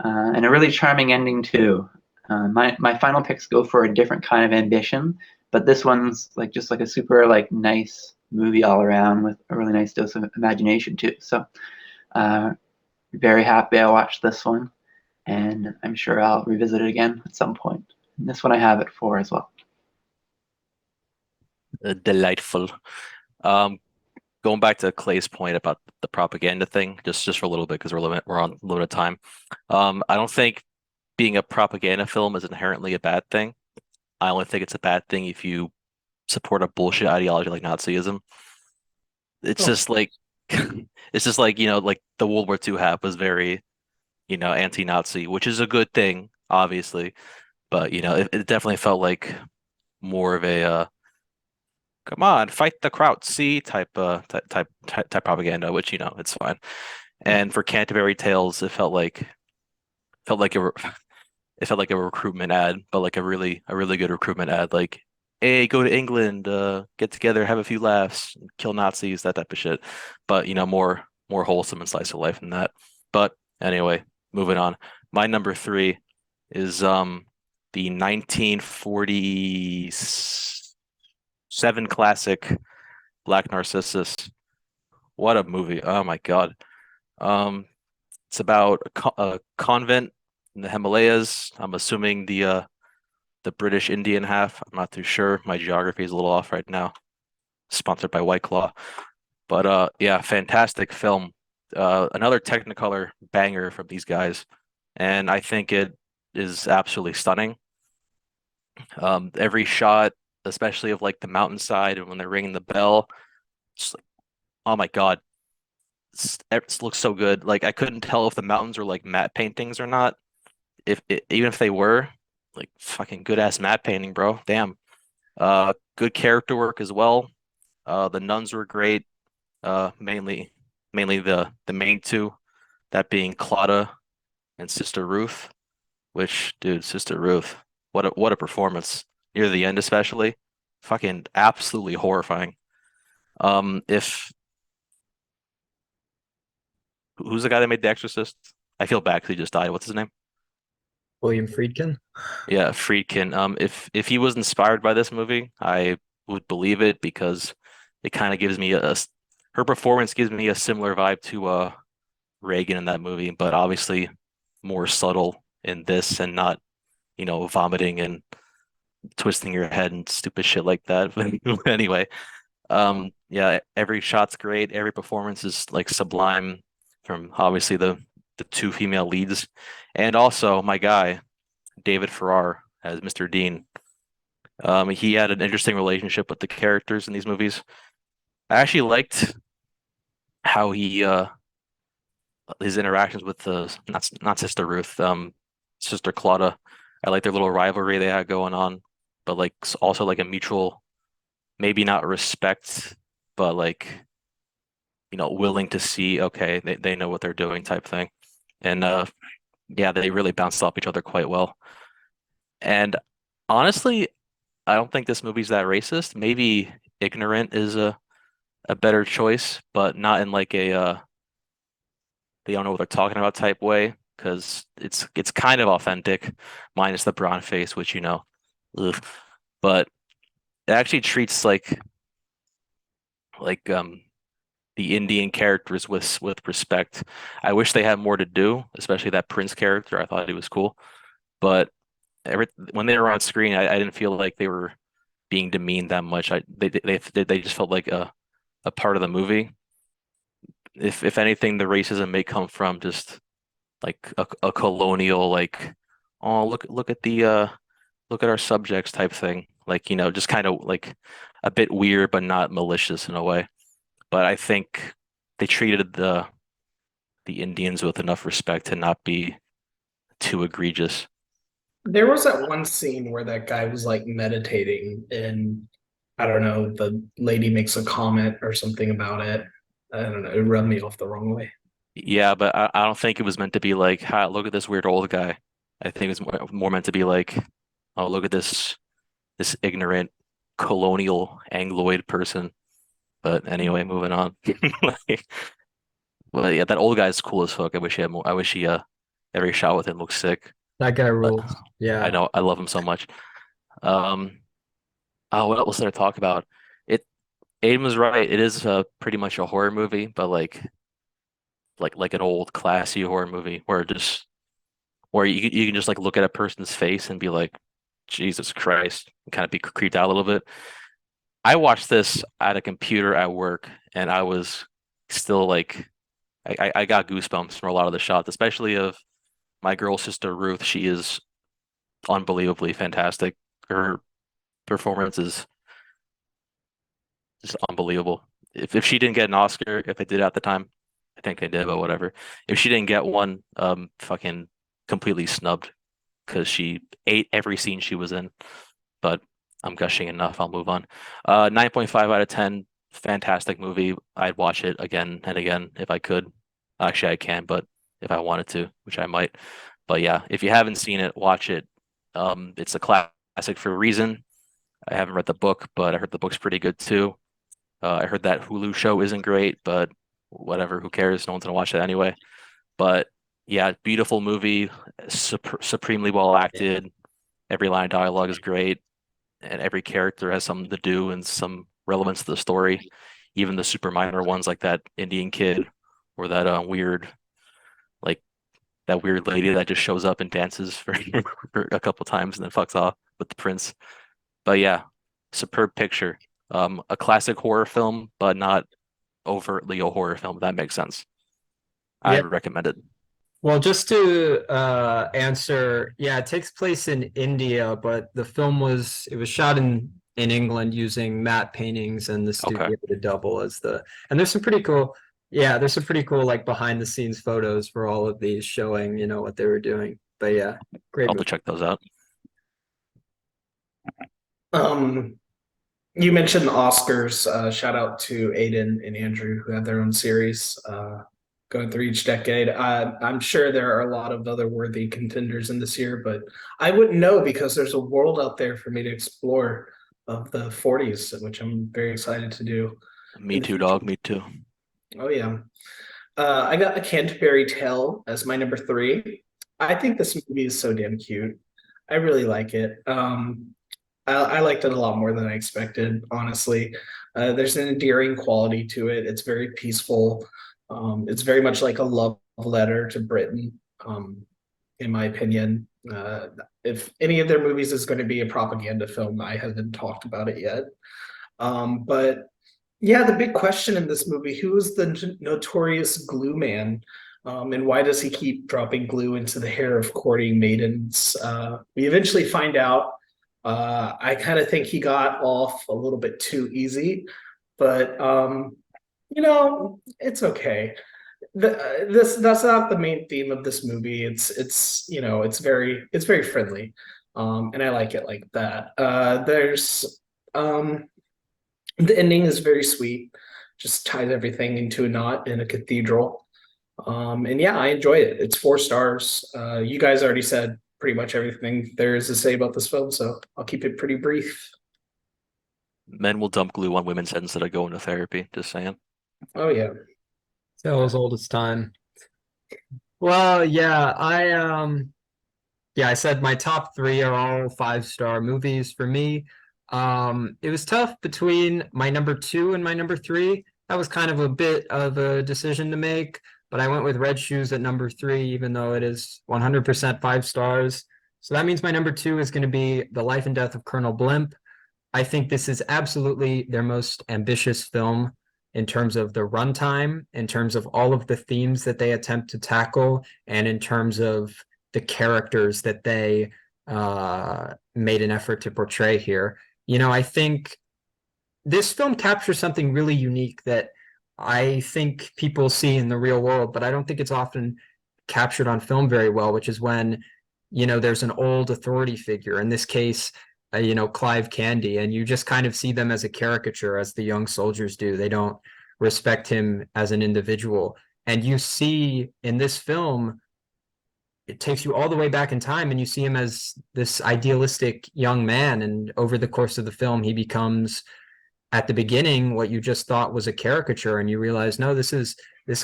and a really charming ending too. My final picks go for a different kind of ambition, but this one's like just like a super like nice movie all around with a really nice dose of imagination too. So very happy I watched this one, and I'm sure I'll revisit it again at some point. And this one I have it for as well. Delightful. Going back to Clay's point about the propaganda thing, just for a little bit because we're on limited time. I don't think being a propaganda film is inherently a bad thing. I only think it's a bad thing if you support a bullshit ideology like Nazism. It's just like it's just like, like the World War II half was very, anti-Nazi, which is a good thing, obviously. But it definitely felt like more of a come on, fight the Krauts, see type propaganda, which it's fine. And for Canterbury Tales, it felt like it felt like a recruitment ad, but like a really good recruitment ad. Like, hey, go to England, get together, have a few laughs, kill Nazis, that type of shit. But more wholesome and slice of life than that. But anyway, moving on. My number 3 is the 1947 classic Black Narcissus. What a movie! Oh my God. It's about a convent in the Himalayas. I'm assuming the British Indian half. I'm not too sure. My geography is a little off right now. Sponsored by White Claw. But yeah, fantastic film. Another Technicolor banger from these guys. And I think it is absolutely stunning. Every shot, especially of like the mountainside and when they're ringing the bell, just like, oh my God. It looks so good. Like I couldn't tell if the mountains were like matte paintings or not. Even if they were, like fucking good ass matte painting, bro. Damn. Good character work as well. The nuns were great. Mainly the main 2, that being Claudia and Sister Ruth. Which, dude, Sister Ruth, what a performance near the end, especially. fucking absolutely horrifying. If who's the guy that made The Exorcist? I feel bad because he just died. What's his name? William Friedkin. Yeah, Friedkin. If he was inspired by this movie, I would believe it because it kind of gives me her performance gives me a similar vibe to Reagan in that movie, but obviously more subtle in this and not, vomiting and twisting your head and stupid shit like that. But anyway, yeah, every shot's great. Every performance is like sublime from obviously the two female leads, and also my guy David Farrar as Mr. Dean. He had an interesting relationship with the characters in these movies. I actually liked how he his interactions with the not Sister Ruth, Sister Claudia. I like their little rivalry they had going on, but like also like a mutual, maybe not respect, but like willing to see, okay, they know what they're doing type thing. And yeah, they really bounced off each other quite well. And honestly, I don't think this movie's that racist. Maybe ignorant is a better choice, but not in like a they don't know what they're talking about type way, because it's kind of authentic, minus the brown face, which ugh. But it actually treats like the Indian characters with respect. I wish they had more to do, especially that Prince character. I thought he was cool, but when they were on screen, I didn't feel like they were being demeaned that much. They just felt like a part of the movie. If anything, the racism may come from just like a colonial like, oh look at the look at our subjects type thing. Like, just kind of like a bit weird but not malicious in a way. But I think they treated the Indians with enough respect to not be too egregious. There was that one scene where that guy was like meditating, and I don't know, the lady makes a comment or something about it. I don't know, it rubbed me off the wrong way. Yeah, but I don't think it was meant to be like, hi, look at this weird old guy. I think it was more meant to be like, oh, look at this ignorant colonial Angloid person. But anyway, moving on. Like, well, yeah, that old guy's cool as fuck. I wish he had more. I wish he every shot with him looks sick. That guy But rules. I Yeah. know I love him so much. Um, oh, what else did I talk about? It Aiden was right. It is pretty much a horror movie, but like an old classy horror movie where you can just like look at a person's face and be like, Jesus Christ, and kind of be creeped out a little bit. I watched this at a computer at work, and I was still like, I got goosebumps from a lot of the shots, especially of my girl sister Ruth. She is unbelievably fantastic. Her performance is just unbelievable. If she didn't get an Oscar, if it did at the time, I think they did, but whatever. If she didn't get one, fucking completely snubbed because she ate every scene she was in. But I'm gushing enough. I'll move on. 9.5 out of 10. Fantastic movie. I'd watch it again and again if I could. Actually, I can, but if I wanted to, which I might. But yeah, if you haven't seen it, watch it. It's a classic for a reason. I haven't read the book, but I heard the book's pretty good too. I heard that Hulu show isn't great, but whatever, who cares? No one's gonna watch it anyway. But yeah, beautiful movie, supremely well acted. Every line of dialogue is great, and every character has something to do and some relevance to the story. Even the super minor ones like that Indian kid or that like that weird lady that just shows up and dances for, for a couple times and then fucks off with the prince. But yeah, superb picture. A classic horror film, but not overtly a horror film, if that makes sense. Yeah. I'd recommend it. Well, just to answer, yeah, it takes place in India, but the film was shot in England using matte paintings and the Okay. studio to double as the and there's some pretty cool there's some pretty cool like behind the scenes photos for all of these showing, what they were doing. But yeah, great I'll have to movie. check those out. Um, you mentioned the Oscars. Shout out to Aiden and Andrew who have their own series going through each decade. I'm sure there are a lot of other worthy contenders in this year, but I wouldn't know because there's a world out there for me to explore. the 40s, which I'm very excited to do Me in the too, future. dog. Me too. Oh yeah. I got A Canterbury Tale as my number three. I think this movie is so damn cute. I really like it. I liked it a lot more than I expected, honestly. There's an endearing quality to it. It's very peaceful. It's very much like a love letter to Britain, in my opinion. If any of their movies is going to be a propaganda film, I haven't talked about it yet. But yeah, the big question in this movie, who is the notorious glue man? And why does he keep dropping glue into the hair of courting maidens? We eventually find out. I kind of think he got off a little bit too easy, but it's okay. That's not the main theme of this movie. It's very friendly, and I like it like that. There's the ending is very sweet, just ties everything into a knot in a cathedral. And yeah, I enjoy it. It's 4 stars. You guys already said pretty much everything there is to say about this film, so I'll keep it pretty brief. Men will dump glue on women's heads instead of going to therapy. Just saying. Oh yeah. So as old as time. Well, yeah, I said my top three are all 5-star movies for me. It was tough between my number two and my number three. That was kind of a bit of a decision to make, but I went with Red Shoes at number three, even though it is 100% 5 stars. So that means my number two is going to be The Life and Death of Colonel Blimp. I think this is absolutely their most ambitious film in terms of the runtime, in terms of all of the themes that they attempt to tackle, and in terms of the characters that they made an effort to portray here. I think this film captures something really unique that I think people see in the real world, but I don't think it's often captured on film very well, which is when, there's an old authority figure, in this case, Clive Candy, and you just kind of see them as a caricature, as the young soldiers do. They don't respect him as an individual. And you see in this film, it takes you all the way back in time and you see him as this idealistic young man. And over the course of the film, he becomes, at the beginning, what you just thought was a caricature. And you realize, no, this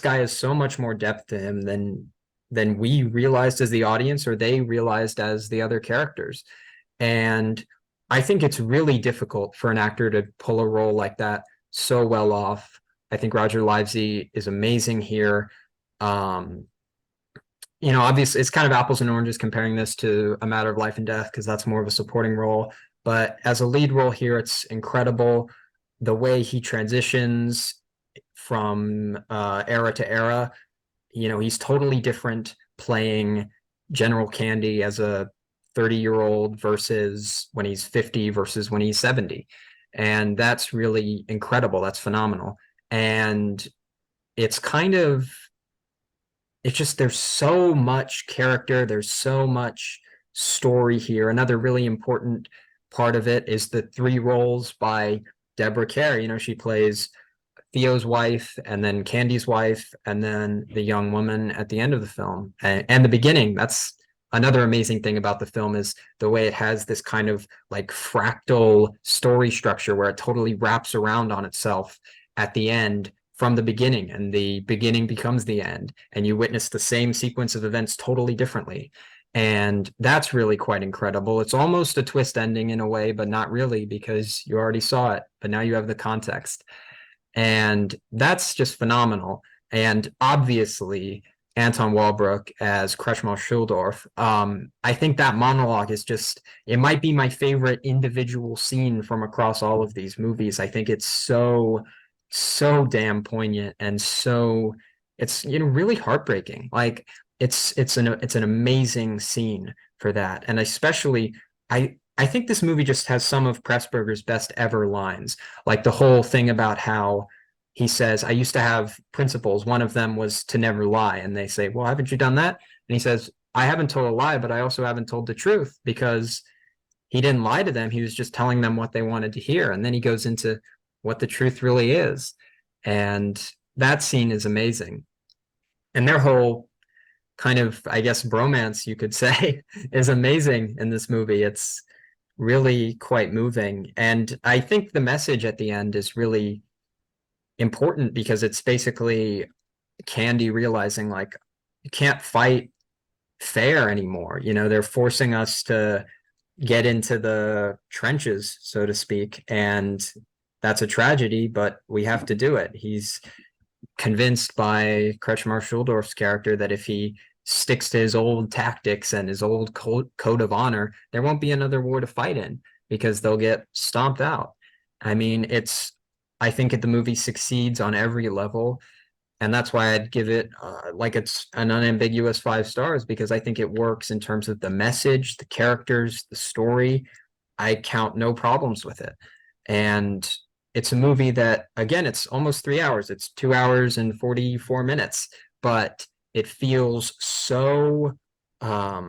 guy has so much more depth to him than we realized as the audience, or they realized as the other characters. And I think it's really difficult for an actor to pull a role like that so well off. I think Roger Livesey is amazing here. Obviously it's kind of apples and oranges comparing this to A Matter of Life and Death, because that's more of a supporting role. But as a lead role here, it's incredible. The way he transitions from era to era, he's totally different playing General Candy as a 30-year-old versus when he's 50 versus when he's 70. And that's really incredible. That's phenomenal. And it's just, there's so much character, there's so much story here. Another really important part of it is the 3 roles by Deborah Kerr. She plays Theo's wife, and then Candy's wife, and then the young woman at the end of the film, and the beginning. That's another amazing thing about the film, is the way it has this kind of like fractal story structure where it totally wraps around on itself at the end from the beginning, and the beginning becomes the end, and you witness the same sequence of events totally differently. And that's really quite incredible. It's almost a twist ending in a way, but not really, because you already saw it, but now you have the context. And that's just phenomenal. And obviously, Anton Walbrook as Kretschmer Schuldorf. I think that monologue is just, it might be my favorite individual scene from across all of these movies. I think it's so damn poignant, and it's really heartbreaking. Like it's an amazing scene for that. And especially I think this movie just has some of Pressburger's best ever lines. Like the whole thing about how he says, I used to have principles. One of them was to never lie. And they say, well, haven't you done that? And he says, I haven't told a lie, but I also haven't told the truth, because he didn't lie to them. He was just telling them what they wanted to hear. And then he goes into what the truth really is. And that scene is amazing. And their whole kind of, I guess, bromance, you could say, is amazing in this movie. really quite moving. And I think the message at the end is really important because it's basically Candy realizing like you can't fight fair anymore. You know, they're forcing us to get into the trenches, so to speak, and that's a tragedy, but we have to do it. He's convinced by Kretschmar Schuldorf's character that if he sticks to his old tactics and his old code of honor, there won't be another war to fight in because they'll get stomped out. I mean, I think the movie succeeds on every level. And that's why I'd give it like it's an unambiguous 5 stars because I think it works in terms of the message, the characters, the story. I count no problems with it. And it's a movie that, again, it's almost 3 hours. It's 2 hours and 44 minutes, but it feels so, I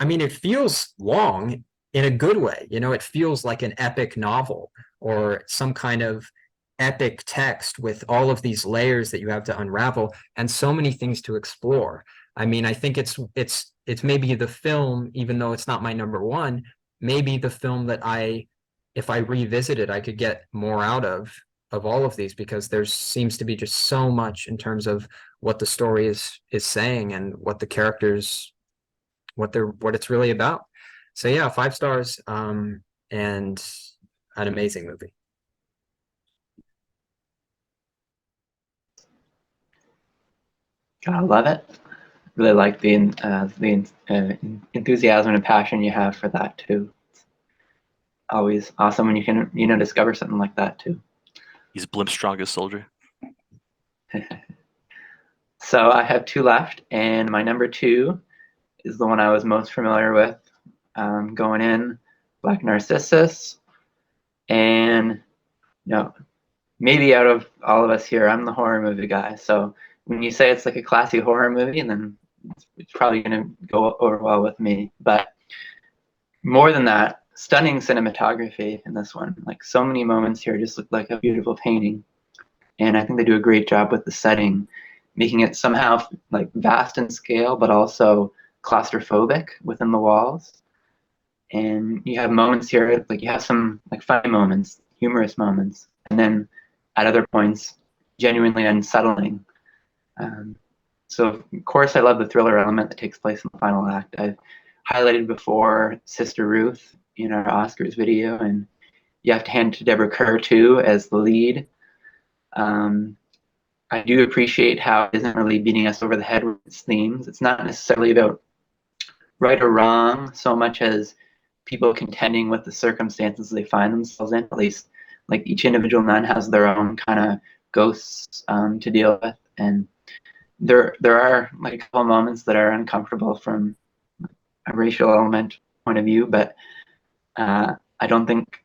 mean, it feels long in a good way. You know, it feels like an epic novel or some kind of epic text with all of these layers that you have to unravel and so many things to explore. I mean, I think it's maybe the film, even though it's not my number one, maybe the film that if I revisit it, I could get more out of all of these because there seems to be just so much in terms of what the story is saying and what the characters what it's really about. So yeah, 5 stars, and an amazing movie. I love it. Really like the enthusiasm and passion you have for that too. It's always awesome when you can discover something like that too. He's Blimp's strongest soldier. So I have 2 left, and my number 2 is the one I was most familiar with going in, Black Narcissus. And maybe out of all of us here, I'm the horror movie guy. So when you say it's like a classy horror movie, then it's probably going to go over well with me. But more than that, stunning cinematography in this one. Like so many moments here just look like a beautiful painting. And I think they do a great job with the setting, making it somehow like vast in scale, but also claustrophobic within the walls. And you have moments here, like you have some like funny moments, humorous moments, and then at other points, genuinely unsettling. So of course, I love the thriller element that takes place in the final act. I've highlighted before Sister Ruth in our Oscars video, and you have to hand it to Deborah Kerr too as the lead. I do appreciate how it isn't really beating us over the head with its themes. It's not necessarily about right or wrong so much as people contending with the circumstances they find themselves in. At least like each individual nun has their own kind of ghosts to deal with, and there are like a couple moments that are uncomfortable from a racial element point of view, but I don't think.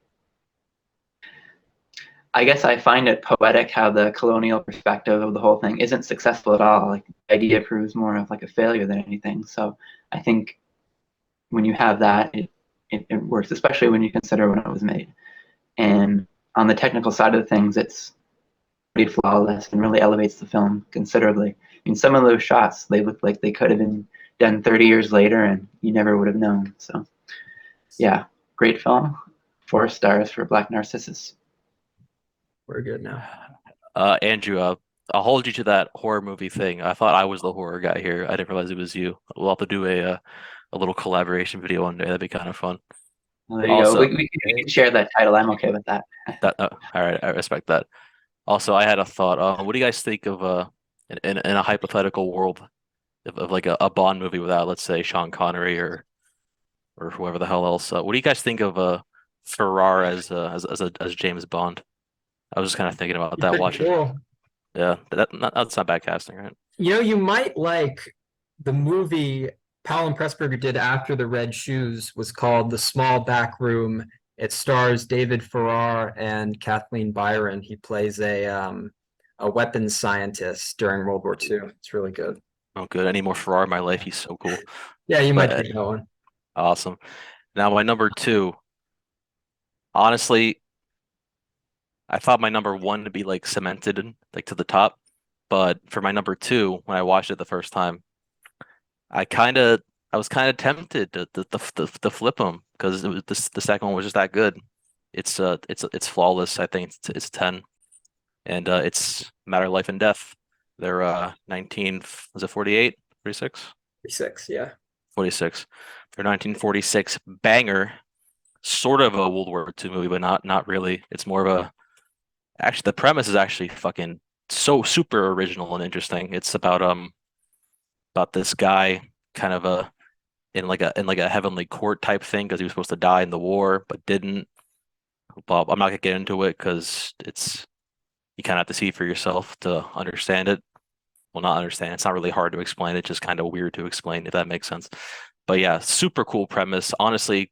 I guess I find it poetic how the colonial perspective of the whole thing isn't successful at all. Like the idea proves more of like a failure than anything. So I think when you have that, it works, especially when you consider when it was made. And on the technical side of things, it's pretty flawless and really elevates the film considerably. I mean, some of those shots, they look like they could have been done 30 years later and you never would have known. So yeah, great film. 4 stars for Black Narcissus. We're good now. Andrew, I'll hold you to that horror movie thing. I thought I was the horror guy here. I didn't realize it was you. We'll have to do a little collaboration video one day. That'd be kind of fun. Well, there you go. We can share that title. I'm okay with that. All right, I respect that. Also, I had a thought. What do you guys think of in a hypothetical world of like a Bond movie without, let's say, Sean Connery or whoever the hell else? What do you guys think of Ferrar as James Bond? I was just kind of thinking about that. Pretty Watching, cool. yeah, that's not bad casting, right? You know, you might like the movie Powell and Pressburger did after The Red Shoes was called The Small Back Room. It stars David Farrar and Kathleen Byron. He plays a weapons scientist during World War II. It's really good. Oh, good. Any more Ferrar in my life? He's so cool. Yeah, you might But get that one. awesome. Now my number 2. Honestly, I thought my number 1 to be like cemented like to the top, but for my number 2, when I watched it the first time, I was kind of tempted to flip them because the second one was just that good. It's flawless. I think it's a 10, and it's a matter of life and death. They're 19 was it 48, 46? 6, yeah. 46. Their 1946 banger, sort of a World War II movie, but not really. It's more of a actually the premise is actually fucking so super original and interesting. It's about this guy kind of a heavenly court type thing because he was supposed to die in the war but didn't. But I'm not gonna get into it because it's you kind of have to see for yourself to understand it. Well, not understand. It's not really hard to explain. It's just kind of weird to explain if that makes sense. But yeah, super cool premise. Honestly,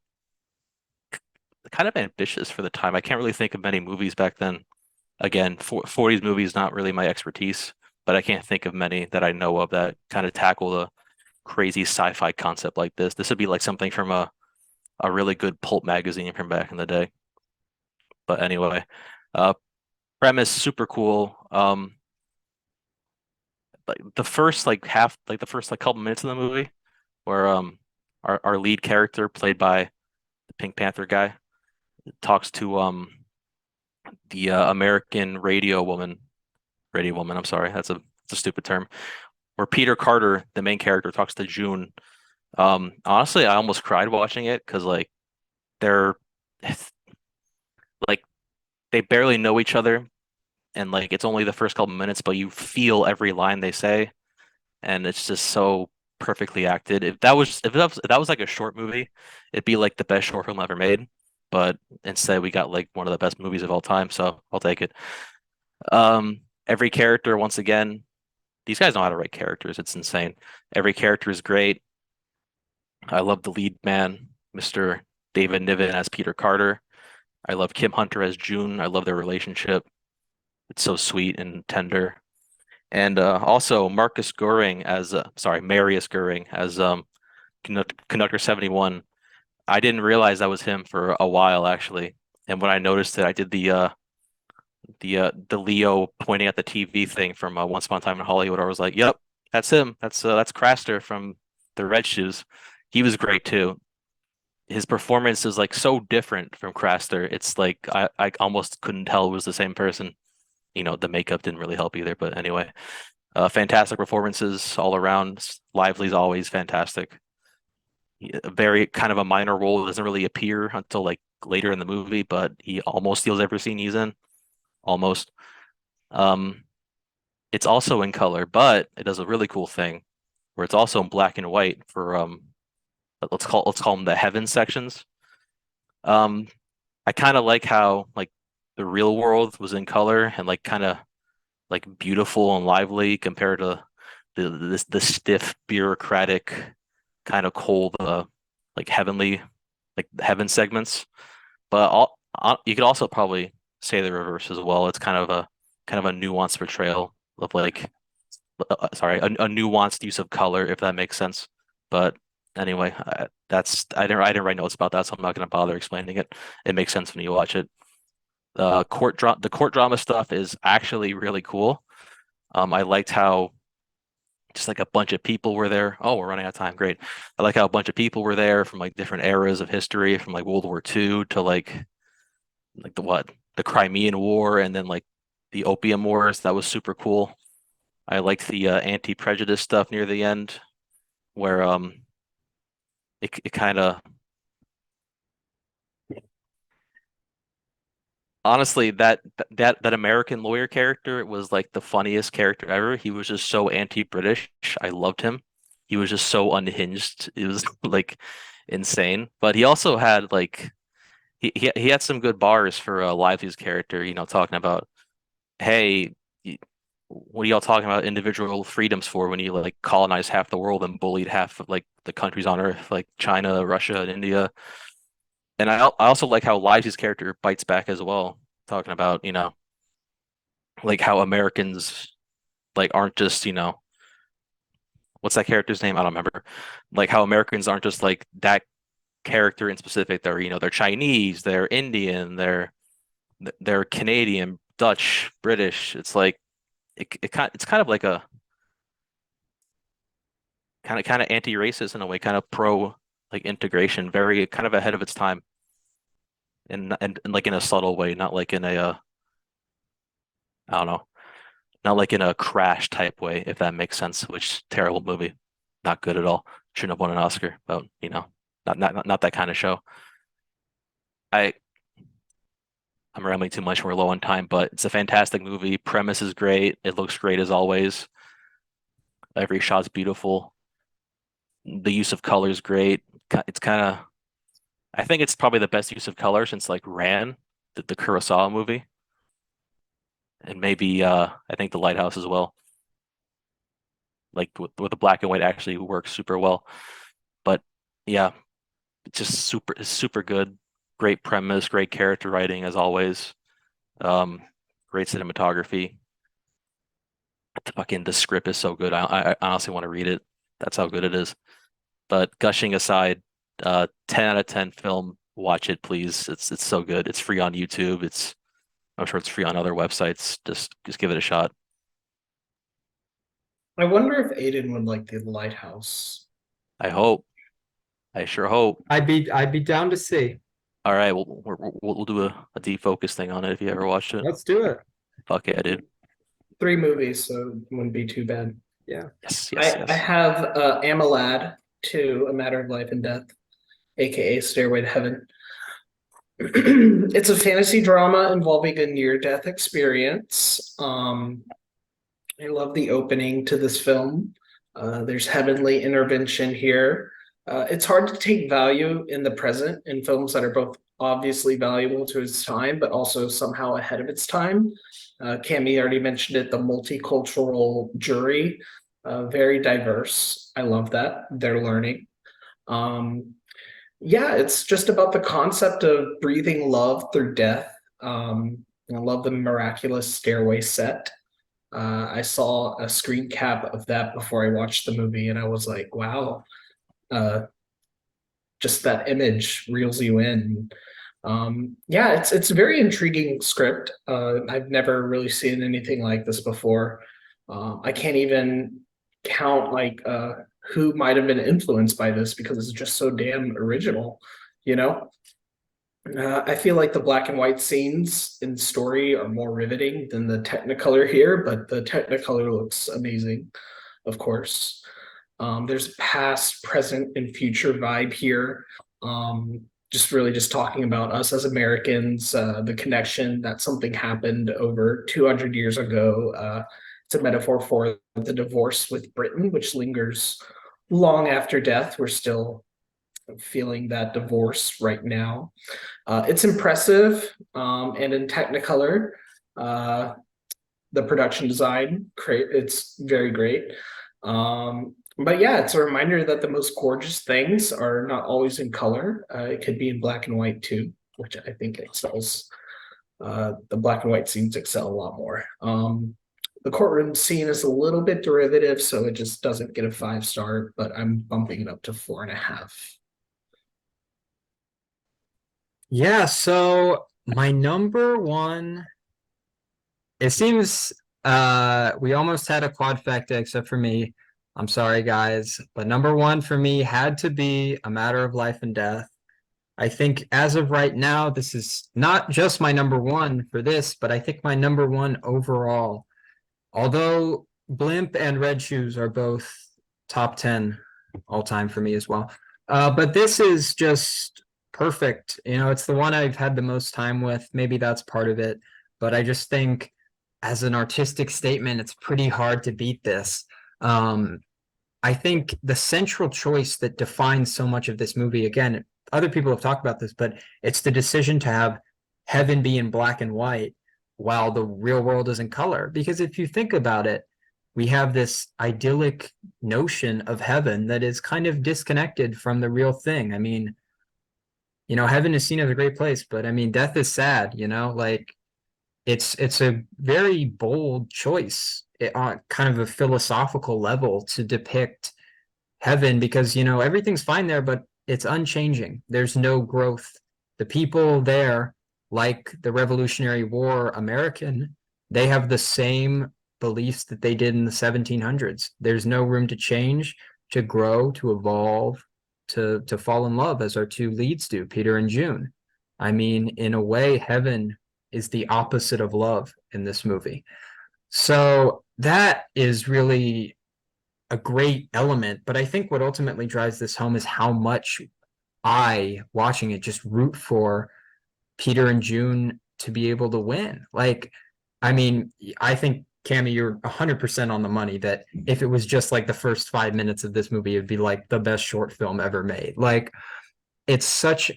kind of ambitious for the time. I can't really think of many movies back then. Again, 40s movies not really my expertise, but I can't think of many that I know of that kind of tackle a crazy sci-fi concept like this. This would be like something from a really good pulp magazine from back in the day. But anyway, uh, premise super cool. Like the first like half, like the first like couple minutes of the movie, where our lead character played by the Pink Panther guy talks to the American radio woman. I'm sorry, that's a stupid term. Where Peter Carter, the main character, talks to June. Honestly, I almost cried watching it because like they're like they barely know each other, and like it's only the first couple minutes, but you feel every line they say, and it's just so perfectly acted. If that was like a short movie, it'd be like the best short film ever made. But instead, we got like one of the best movies of all time, so I'll take it. Every character, once again, these guys know how to write characters. It's insane. Every character is great. I love the lead man, Mr. David Niven as Peter Carter. I love Kim Hunter as June. I love their relationship. It's so sweet and tender. And also Marcus Goring as sorry, Marius Goring as Conductor 71. I didn't realize that was him for a while actually. And when I noticed it, I did the Leo pointing at the TV thing from Once Upon a Time in Hollywood. I was like, "Yep, that's him. That's Craster from the Red Shoes." He was great too. His performance is like so different from Craster. It's like I almost couldn't tell it was the same person. The makeup didn't really help either. But anyway, fantastic performances all around. Lively's always fantastic. Very kind of a minor role. Doesn't really appear until like later in the movie, but he almost steals every scene he's in. Almost. Um, it's also in color, but it does a really cool thing where it's also in black and white for let's call them the heaven sections. Um, I kind of like how like the real world was in color and like kind of like beautiful and lively compared to the stiff bureaucratic kind of cold like heavenly like heaven segments. But you could also probably say the reverse as well. It's kind of a nuanced portrayal of like sorry, a nuanced use of color, if that makes sense. But anyway, I didn't write notes about that, so I'm not going to bother explaining it. It makes sense when you watch it. The court drama stuff is actually really cool. I liked how just like a bunch of people were there. Oh, we're running out of time. Great. I like how a bunch of people were there from like different eras of history, from like World War II to like the Crimean War and then like the Opium Wars. That was super cool. I liked the anti-prejudice stuff near the end, where it kind of honestly that American lawyer character was like the funniest character ever. He was just so anti-British. I loved him. He was just so unhinged. It was like insane. But he also had like he had some good bars for Lively's character. Talking about hey. What are y'all talking about individual freedoms for when you like colonized half the world and bullied half of like the countries on Earth, like China, Russia, and India? And I also like how Lively's character bites back as well, talking about, like how Americans like aren't just, what's that character's name? I don't remember. Like how Americans aren't just like that character in specific. They're Chinese, they're Indian, they're Canadian, Dutch, British. It's like it's kind of like a kind of anti-racist in a way, kind of pro like integration, very kind of ahead of its time, and like in a subtle way, not like in a I don't know, not like in a Crash type way, if that makes sense. Which terrible movie, not good at all. Shouldn't have won an Oscar, but not that kind of show. I I'm rambling too much. We're low on time, but it's a fantastic movie. Premise is great. It looks great as always. Every shot's beautiful. The use of color is great. It's kind of, I think it's probably the best use of color since like Ran, the Kurosawa movie, and maybe I think The Lighthouse as well. Like with the black and white actually works super well. But yeah, it's just super good. Great premise, great character writing as always. Um, Great cinematography. The script is so good. I honestly want to read it. That's how good it is. But gushing aside, 10 out of 10 film. Watch it, please. It's so good. It's free on YouTube. I'm sure it's free on other websites. Just give it a shot. I wonder if Aiden would like The Lighthouse. I hope. I sure hope. I'd be down to see. All right, we'll do a defocus thing on it if you ever watched it. Let's do it. Fuck yeah, dude. 3 movies, so it wouldn't be too bad. Yeah. Yes, I yes, yes. have Amalad 2, A Matter of Life and Death, aka Stairway to Heaven. It's a fantasy drama involving a near-death experience. I love the opening to this film. There's heavenly intervention here. It's hard to take value in the present in films that are both obviously valuable to its time, but also somehow ahead of its time. Cami already mentioned it, the multicultural jury, very diverse. I love that. They're learning. Yeah, it's just about the concept of breathing love through death. I love the miraculous stairway set. I saw a screen cap of that before I watched the movie, and I was like, wow, just that image reels you in. Yeah, it's a very intriguing script. I've never really seen anything like this before. I can't even count like who might have been influenced by this because it's just so damn original, you know? I feel like the black and white scenes in story are more riveting than the Technicolor here, but the Technicolor looks amazing, of course. There's past, present, and future vibe here. Just really just talking about us as Americans, the connection that something happened over 200 years ago. It's a metaphor for the divorce with Britain, which lingers long after death. We're still feeling that divorce right now. It's impressive, and in Technicolor, the production design, it's very great. But yeah, it's a reminder that the most gorgeous things are not always in color. It could be in black and white too, which I think excels. The black and white scenes excel a lot more. The courtroom scene is a little bit derivative, so it just doesn't get a 5-star, but I'm bumping it up to 4.5. Yeah, so my number one, it seems we almost had a quadfecta except for me. I'm sorry, guys, but number one for me had to be A Matter of Life and Death. I think as of right now, this is not just my number one for this, but I think my number one overall. Although Blimp and Red Shoes are both top 10 all time for me as well. But this is just perfect. You know, it's the one I've had the most time with. Maybe that's part of it. But I just think as an artistic statement, it's pretty hard to beat this. I think the central choice that defines so much of this movie, again, other people have talked about this, but it's the decision to have heaven be in black and white while the real world is in color. Because if you think about it, we have this idyllic notion of heaven that is kind of disconnected from the real thing. I mean, you know, heaven is seen as a great place, but I mean, death is sad, you know, like it's a very bold choice on kind of a philosophical level to depict heaven because, you know, everything's fine there, but it's unchanging. There's no growth. The people there, like the Revolutionary War American, they have the same beliefs that they did in the 1700s. There's no room to change, to grow, to evolve. to fall in love as our two leads do, Peter and June. I mean, in a way, heaven is the opposite of love in this movie. So that is really a great element. But I think what ultimately drives this home is how much I, watching it, just root for Peter and June to be able to win. Like, I mean, I think Cammy, you're 100% on the money that if it was just like the first 5 minutes of this movie, it'd be like the best short film ever made. Like, it's such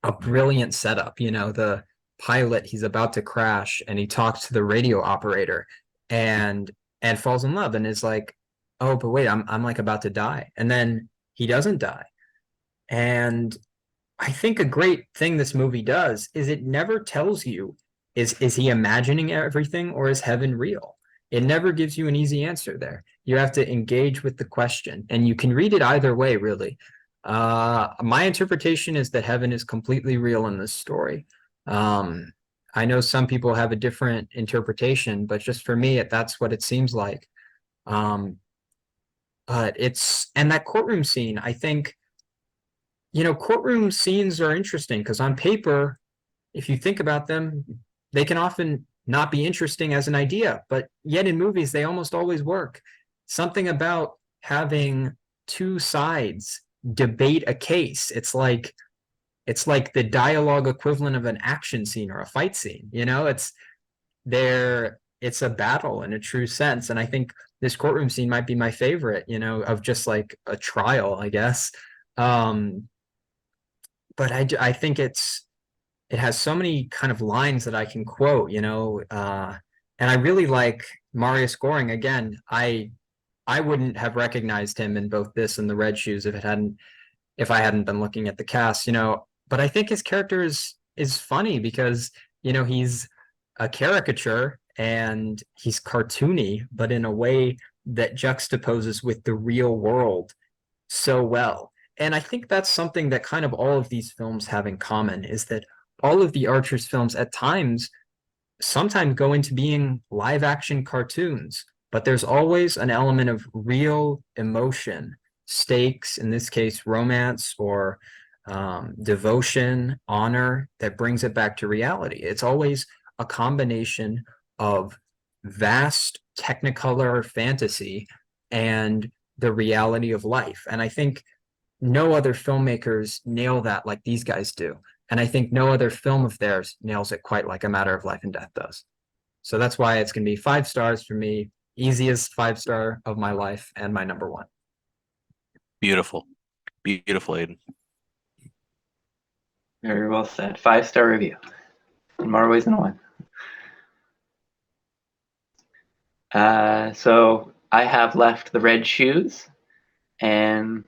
a brilliant setup. You know, the pilot, he's about to crash and he talks to the radio operator and falls in love and is like, oh, but wait, I'm like about to die. And then he doesn't die. And I think a great thing this movie does is it never tells you, is he imagining everything or is heaven real? It never gives you an easy answer there. You have to engage with the question, and you can read it either way, really. My interpretation is that heaven is completely real in this story. I know some people have a different interpretation, but just for me, that's what it seems like. But and that courtroom scene, I think, courtroom scenes are interesting because on paper, if you think about them, they can often not be interesting as an idea, but yet in movies, they almost always work. Something about having two sides debate a case. It's like the dialogue equivalent of an action scene or a fight scene. It's a battle in a true sense. And I think this courtroom scene might be my favorite, of just like a trial, I guess. But I think it has so many kind of lines that I can quote, and I really like Marius Goring. Again, I wouldn't have recognized him in both this and the Red Shoes if I hadn't been looking at the cast, but I think his character is funny because, he's a caricature and he's cartoony, but in a way that juxtaposes with the real world so well. And I think that's something that kind of all of these films have in common, is that all of the Archers films at times sometimes go into being live action cartoons, but there's always an element of real emotion, stakes, in this case, romance or devotion, honor, that brings it back to reality. It's always a combination of vast technicolor fantasy and the reality of life. And I think no other filmmakers nail that like these guys do. And I think no other film of theirs nails it quite like A Matter of Life and Death does. So that's why it's going to be 5 stars for me. Easiest 5-star of my life and my number one. Beautiful. Beautiful, Aiden. Very well said. 5-star review in more ways than one. So I have left The Red Shoes, and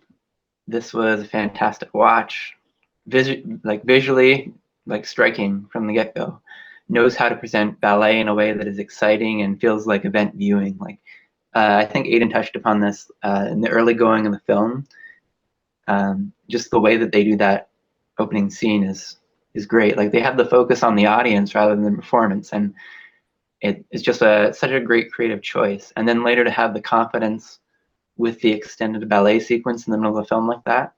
this was a fantastic watch. Visually, striking from the get-go. Knows how to present ballet in a way that is exciting and feels like event viewing. I think Aiden touched upon this in the early going of the film. Just the way that they do that opening scene is great. Like, they have the focus on the audience rather than the performance, and it's just such a great creative choice. And then later to have the confidence with the extended ballet sequence in the middle of the film like that.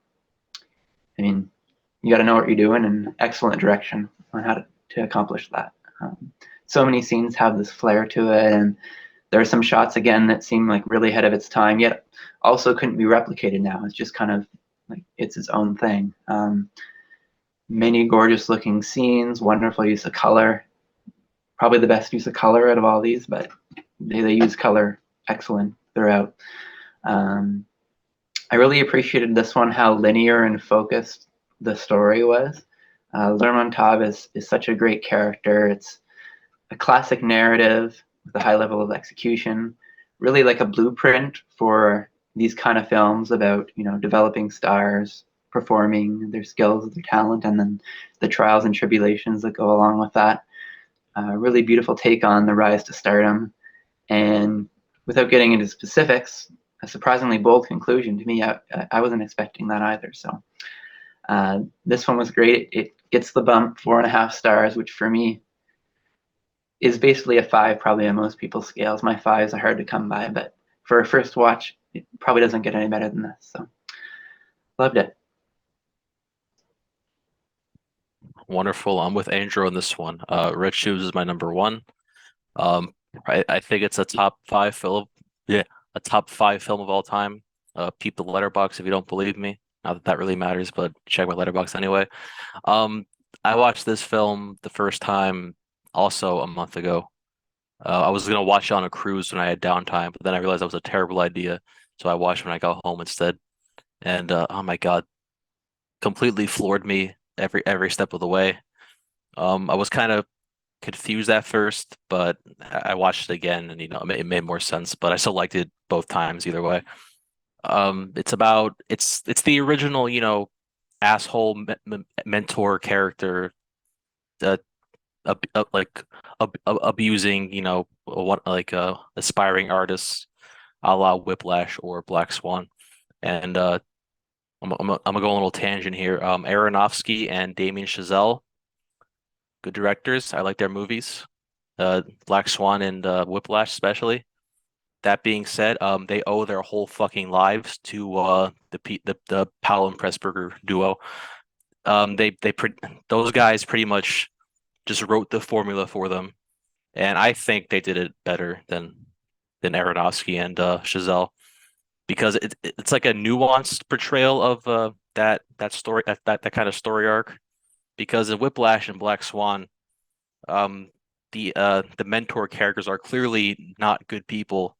I mean, you got to know what you're doing, and excellent direction on how to accomplish that. So many scenes have this flair to it, and there are some shots again that seem like really ahead of its time, yet also couldn't be replicated now. It's just kind of like it's its own thing. Many gorgeous looking scenes, wonderful use of color. Probably the best use of color out of all these, but they use color excellent throughout. I really appreciated this one, how linear and focused the story was. Lermontov is such a great character. It's a classic narrative with a high level of execution, really like a blueprint for these kind of films about, developing stars, performing their skills, their talent, and then the trials and tribulations that go along with that. Really beautiful take on the rise to stardom. And without getting into specifics, a surprisingly bold conclusion to me. I wasn't expecting that either. So this one was great. It gets the bump, 4.5 stars, which for me is basically a 5, probably on most people's scales. My 5s are hard to come by, but for a first watch, it probably doesn't get any better than this. So Loved it. Wonderful. I'm with Andrew on this one. Red Shoes is my number one. I think it's a top five film. Yeah, a top five film of all time. Peep the letterbox if you don't believe me. Not that that really matters, but check my letterbox anyway. Um, I watched this film the first time also a month ago. I was gonna watch it on a cruise when I had downtime, but then I realized that was a terrible idea, so I watched when I got home instead. And oh my God, completely floored me every step of the way. I was kind of confused at first, but I watched it again, and it made more sense. But I still liked it both times either way. It's the original, asshole mentor character, uh, like abusing, what like aspiring artists, a la Whiplash or Black Swan. And I'm gonna go on a little tangent here. Aronofsky and Damien Chazelle, good directors. I like their movies. Black Swan and Whiplash especially. That being said, they owe their whole fucking lives to the Powell and Pressburger duo. Those guys pretty much just wrote the formula for them, and I think they did it better than Aronofsky and Chazelle because it's like a nuanced portrayal of that story that kind of story arc. Because in Whiplash and Black Swan, um, the mentor characters are clearly not good people,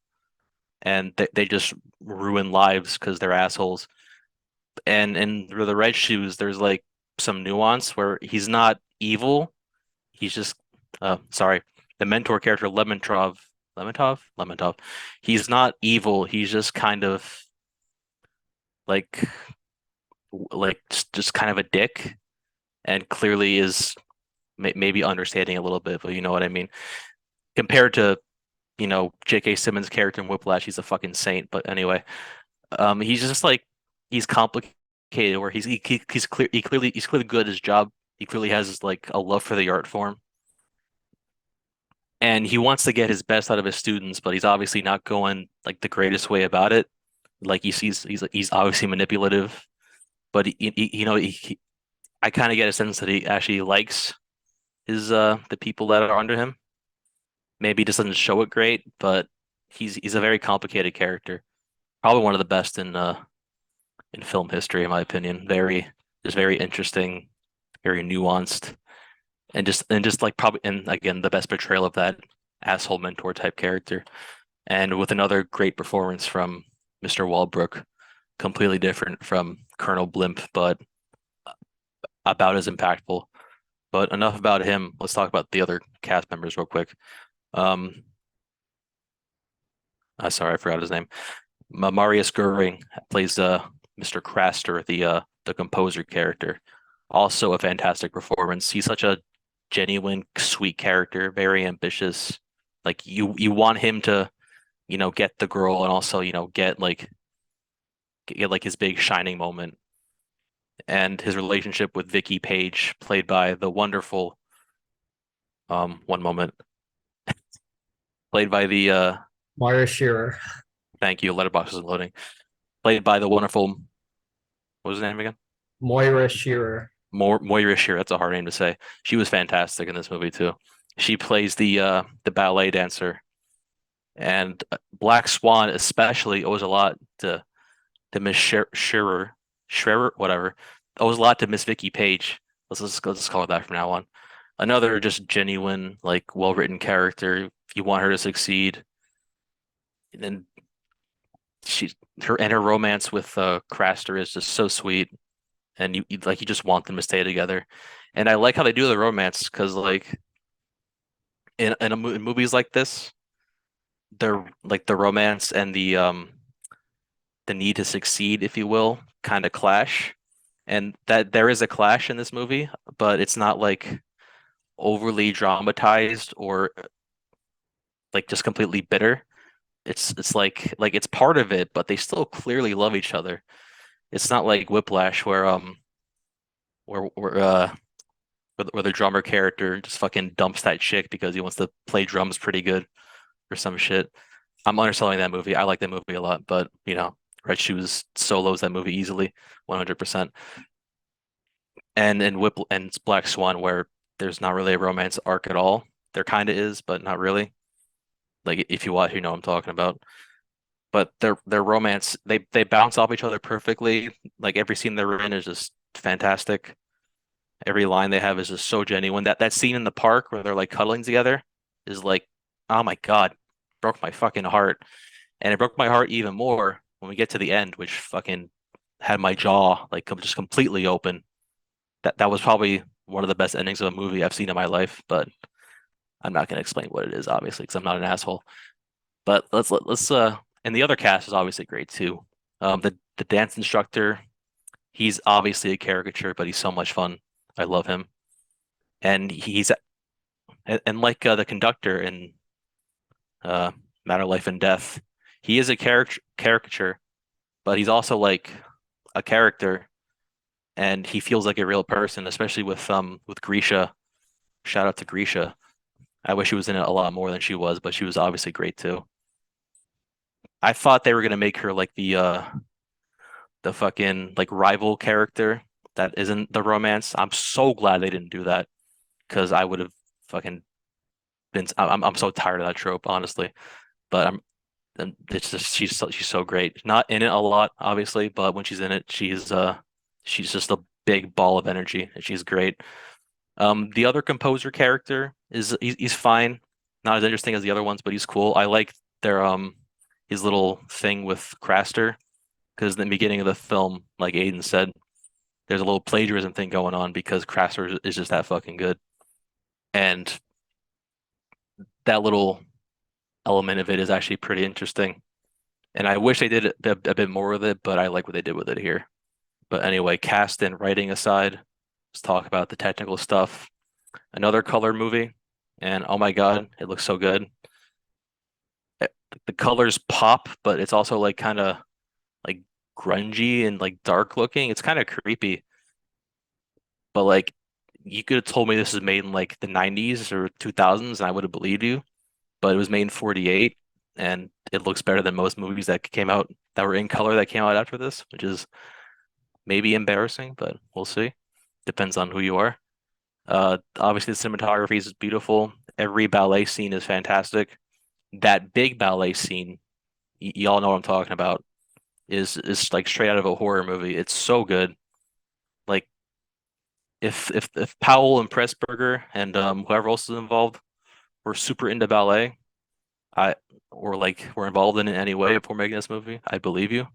and they just ruin lives because they're assholes. And in the Red Shoes, there's like some nuance where he's not evil. He's just sorry, the mentor character Lemontov. He's not evil. He's just kind of like just kind of a dick, and clearly is maybe understanding a little bit, but you know what I mean. Compared to J.K. Simmons' character in Whiplash, he's a fucking saint. But anyway, he's just like he's complicated, where he's clearly good at his job. He clearly has like a love for the art form, and he wants to get his best out of his students, but he's obviously not going like the greatest way about it. Like he's obviously manipulative, but I kind of get a sense that he actually likes his the people that are under him. Maybe he just doesn't show it great, but he's a very complicated character. Probably one of the best in film history, in my opinion. Just very interesting, very nuanced, and just like probably and again the best portrayal of that asshole mentor type character. And with another great performance from Mr. Walbrook, completely different from Colonel Blimp, but about as impactful. But enough about him. Let's talk about the other cast members real quick. Um, sorry, I forgot his name. Marius Goering plays Mr. Craster, the composer character. Also a fantastic performance. He's such a genuine, sweet character, very ambitious. Like you want him to, get the girl and also, get like his big shining moment. And his relationship with Vicky Page, played by the wonderful one moment, played by the Moira Shearer. thank you, letterbox isn't loading. Played by the wonderful, what was his name again? Moira Shearer. Moira Shearer, that's a hard name to say. She was fantastic in this movie too. She plays the ballet dancer, and Black Swan especially owes a lot to Miss Scherer, whatever. Owes a lot to Miss Vicky Page. Let's call it that from now on. Another just genuine, like well-written character. If you want her to succeed, and then her romance with Craster is just so sweet, and you just want them to stay together. And I like how they do the romance because like in movies like this, they're like the romance and the need to succeed, if you will, kind of clash. And that there is a clash in this movie, but it's not like overly dramatized or like just completely bitter. It's like it's part of it, but they still clearly love each other. It's not like Whiplash where the drummer character just fucking dumps that chick because he wants to play drums pretty good or some shit. I'm underselling that movie. I like that movie a lot, but Red Shoes solos that movie easily, 100%. And Black Swan, where there's not really a romance arc at all. There kind of is, but not really. Like if you watch, you know what I'm talking about. But their romance, they bounce off each other perfectly. Like every scene they're in is just fantastic. Every line they have is just so genuine. That scene in the park where they're like cuddling together is like, oh my God, broke my fucking heart. And it broke my heart even more when we get to the end, which fucking had my jaw like just completely open. That was probably one of the best endings of a movie I've seen in my life, but I'm not gonna explain what it is, obviously, because I'm not an asshole. But let's and the other cast is obviously great too. The dance instructor, he's obviously a caricature, but he's so much fun. I love him. And he's and like the conductor in Matter of Life and Death, he is a caricature, but he's also like a character, and he feels like a real person, especially with Grisha. Shout out to Grisha. I wish she was in it a lot more than she was, but she was obviously great too. I thought they were gonna make her like the fucking like rival character that isn't the romance. I'm so glad they didn't do that because I would have fucking been. I'm so tired of that trope, honestly. But and it's just she's so great. Not in it a lot, obviously, but when she's in it, she's just a big ball of energy and she's great. The other composer character he's fine, not as interesting as the other ones, but he's cool. I like their his little thing with Craster because in the beginning of the film, like Aiden said, there's a little plagiarism thing going on because Craster is just that fucking good, and that little element of it is actually pretty interesting. And I wish they did a bit more with it, but I like what they did with it here. But anyway, cast and writing aside, let's talk about the technical stuff. Another color movie, and oh my God, it looks so good. The colors pop, but it's also like kind of like grungy and like dark looking. It's kind of creepy, but like you could have told me this is made in like the 90s or 2000s and I would have believed you, but it was made in 48 and it looks better than most movies that came out that were in color that came out after this, which is maybe embarrassing, but we'll see. Depends on who you are. Obviously the cinematography is beautiful. Every ballet scene is fantastic. That big ballet scene, y'all know what I'm talking about, is like straight out of a horror movie. It's so good. Like if Powell and Pressburger and whoever else is involved were super into ballet, I or like were involved in it in any way before making this movie, I believe you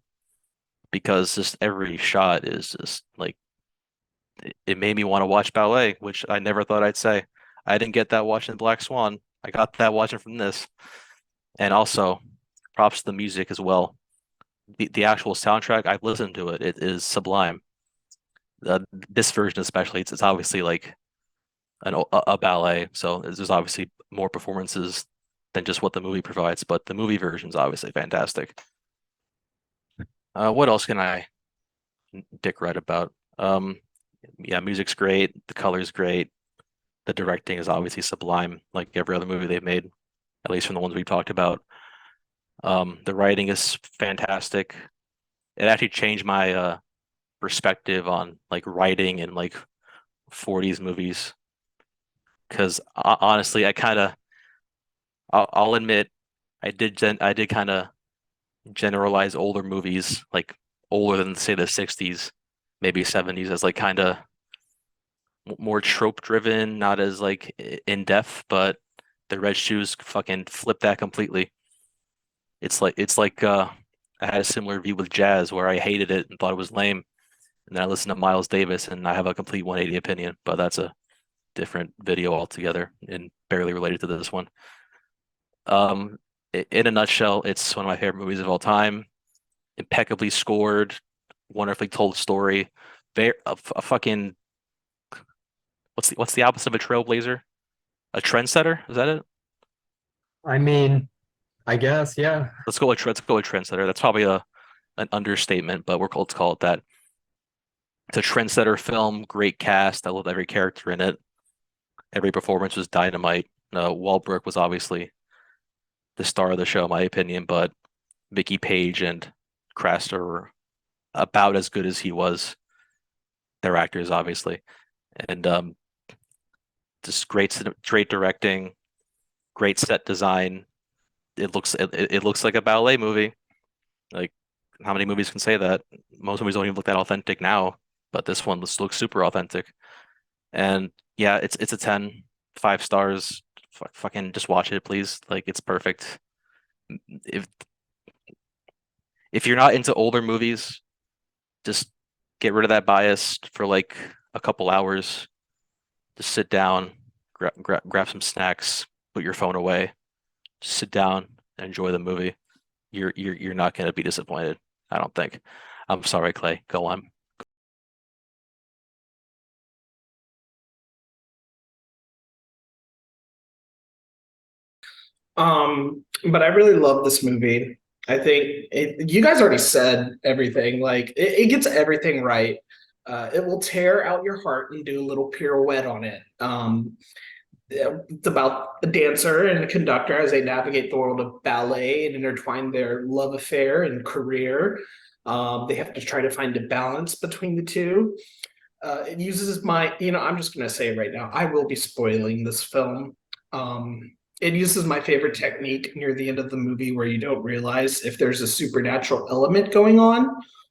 because just every shot is just like it made me want to watch ballet, which I never thought I'd say. I didn't get that watching Black Swan. I got that watching from this. And also props to the music as well. The actual soundtrack, I've listened to it. It is sublime. This version especially, it's obviously like a ballet, so there's obviously more performances than just what the movie provides, but the movie version is obviously fantastic. What else can I dick right about? Yeah, music's great, the color's great, the directing is obviously sublime, like every other movie they've made, at least from the ones we talked about. The writing is fantastic. It actually changed my perspective on like writing in like 40s movies because honestly, I'll admit I did kind of generalize older movies like older than say the 60s, maybe 70s as like kind of more trope driven, not as like in depth, but the Red Shoes fucking flip that completely. It's like I had a similar view with Jazz where I hated it and thought it was lame. And then I listened to Miles Davis and I have a complete 180 opinion, but that's a different video altogether and barely related to this one. Um, in a nutshell, it's one of my favorite movies of all time. Impeccably scored, wonderfully told story. A fucking what's the opposite of a trailblazer? A trendsetter? Is that it? I mean, I guess, yeah. Let's go with trendsetter. That's probably a an understatement, but let's call it that. It's a trendsetter film, great cast. I love every character in it. Every performance was dynamite. Wahlberg was obviously the star of the show, in my opinion, but Mickey Page and Craster were about as good as he was. They're actors, obviously, and just great directing, great set design. It looks like a ballet movie. Like, how many movies can say that? Most movies don't even look that authentic now, but this one looks super authentic. And yeah, it's a 10, 5 stars. Fucking just watch it, please. Like, it's perfect. If if you're not into older movies, just get rid of that bias for like a couple hours. Just sit down, grab some snacks, put your phone away, just sit down and enjoy the movie. You're not going to be disappointed, I don't think. I'm sorry, Clay. Go on. But I really love this movie. I think you guys already said everything. Like it gets everything right. It will tear out your heart and do a little pirouette on it. It's about a dancer and a conductor as they navigate the world of ballet and intertwine their love affair and career. They have to try to find a balance between the two. It uses I'm just going to say it right now, I will be spoiling this film. It uses my favorite technique near the end of the movie where you don't realize if there's a supernatural element going on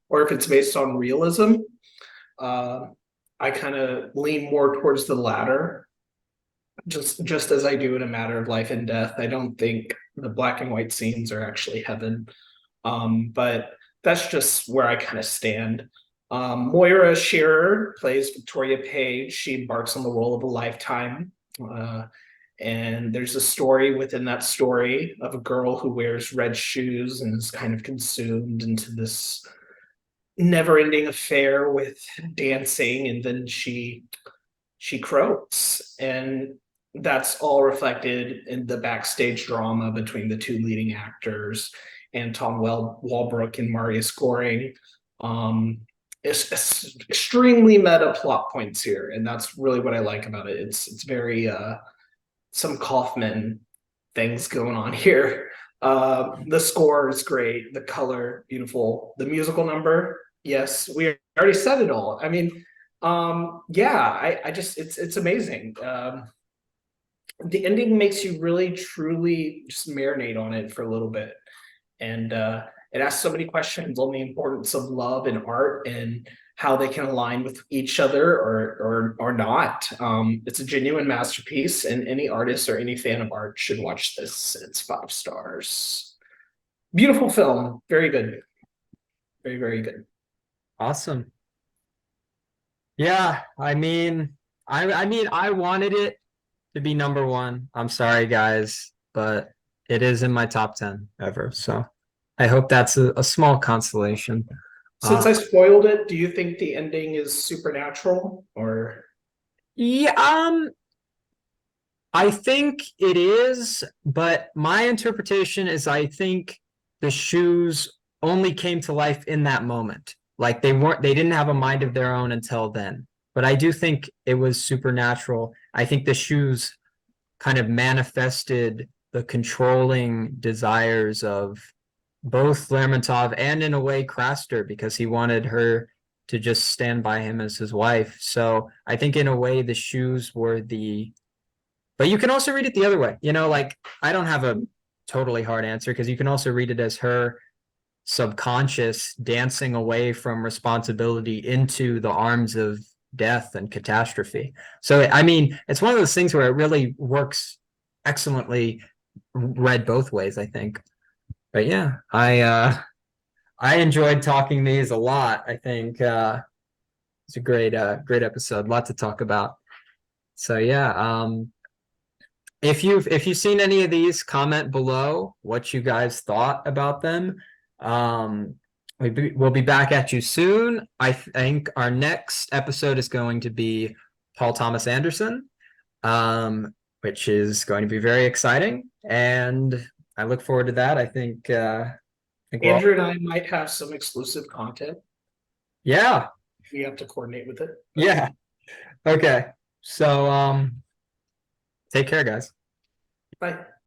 or if it's based on realism. Uh, I kind of lean more towards the latter, just as I do in A Matter of Life and Death. I don't think the black and white scenes are actually heaven. But that's just where I kind of stand. Moira Shearer plays Victoria Page. She embarks on the role of a lifetime. And there's a story within that story of a girl who wears red shoes and is kind of consumed into this never-ending affair with dancing, and then she croaks, and that's all reflected in the backstage drama between the two leading actors, Anton Walbrook and Marius Goring. It's extremely meta plot points here, and that's really what I like about it. It's very some Kaufman things going on here. The score is great, the color beautiful, the musical number, yes, we already said it all. I mean, yeah, I just it's amazing. The ending makes you really truly just marinate on it for a little bit, and it asks so many questions on the importance of love and art and how they can align with each other or not. It's a genuine masterpiece, and any artist or any fan of art should watch this. It's 5 stars. Beautiful film, very good, very, very good. Awesome. Yeah, I mean, I wanted it to be number one. I'm sorry, guys, but it is in my top 10 ever. So I hope that's a small consolation. Since I spoiled it, do you think the ending is supernatural or? Yeah, I think it is, but my interpretation is I think the shoes only came to life in that moment. Like they didn't have a mind of their own until then. But I do think it was supernatural. I think the shoes kind of manifested the controlling desires of both Lermontov and in a way Craster, because he wanted her to just stand by him as his wife. So I think in a way the shoes were but you can also read it the other way. Like I don't have a totally hard answer because you can also read it as her subconscious dancing away from responsibility into the arms of death and catastrophe. So, I mean, it's one of those things where it really works excellently read both ways, I think. But yeah, I enjoyed talking these a lot. I think it's a great episode, a lot to talk about. So yeah, if you've seen any of these, comment below what you guys thought about them. We'll be back at you soon. I think our next episode is going to be Paul Thomas Anderson, which is going to be very exciting, and I look forward to that. I think Andrew and I might have some exclusive content. Yeah. We have to coordinate with it. Yeah. Okay. So take care, guys. Bye.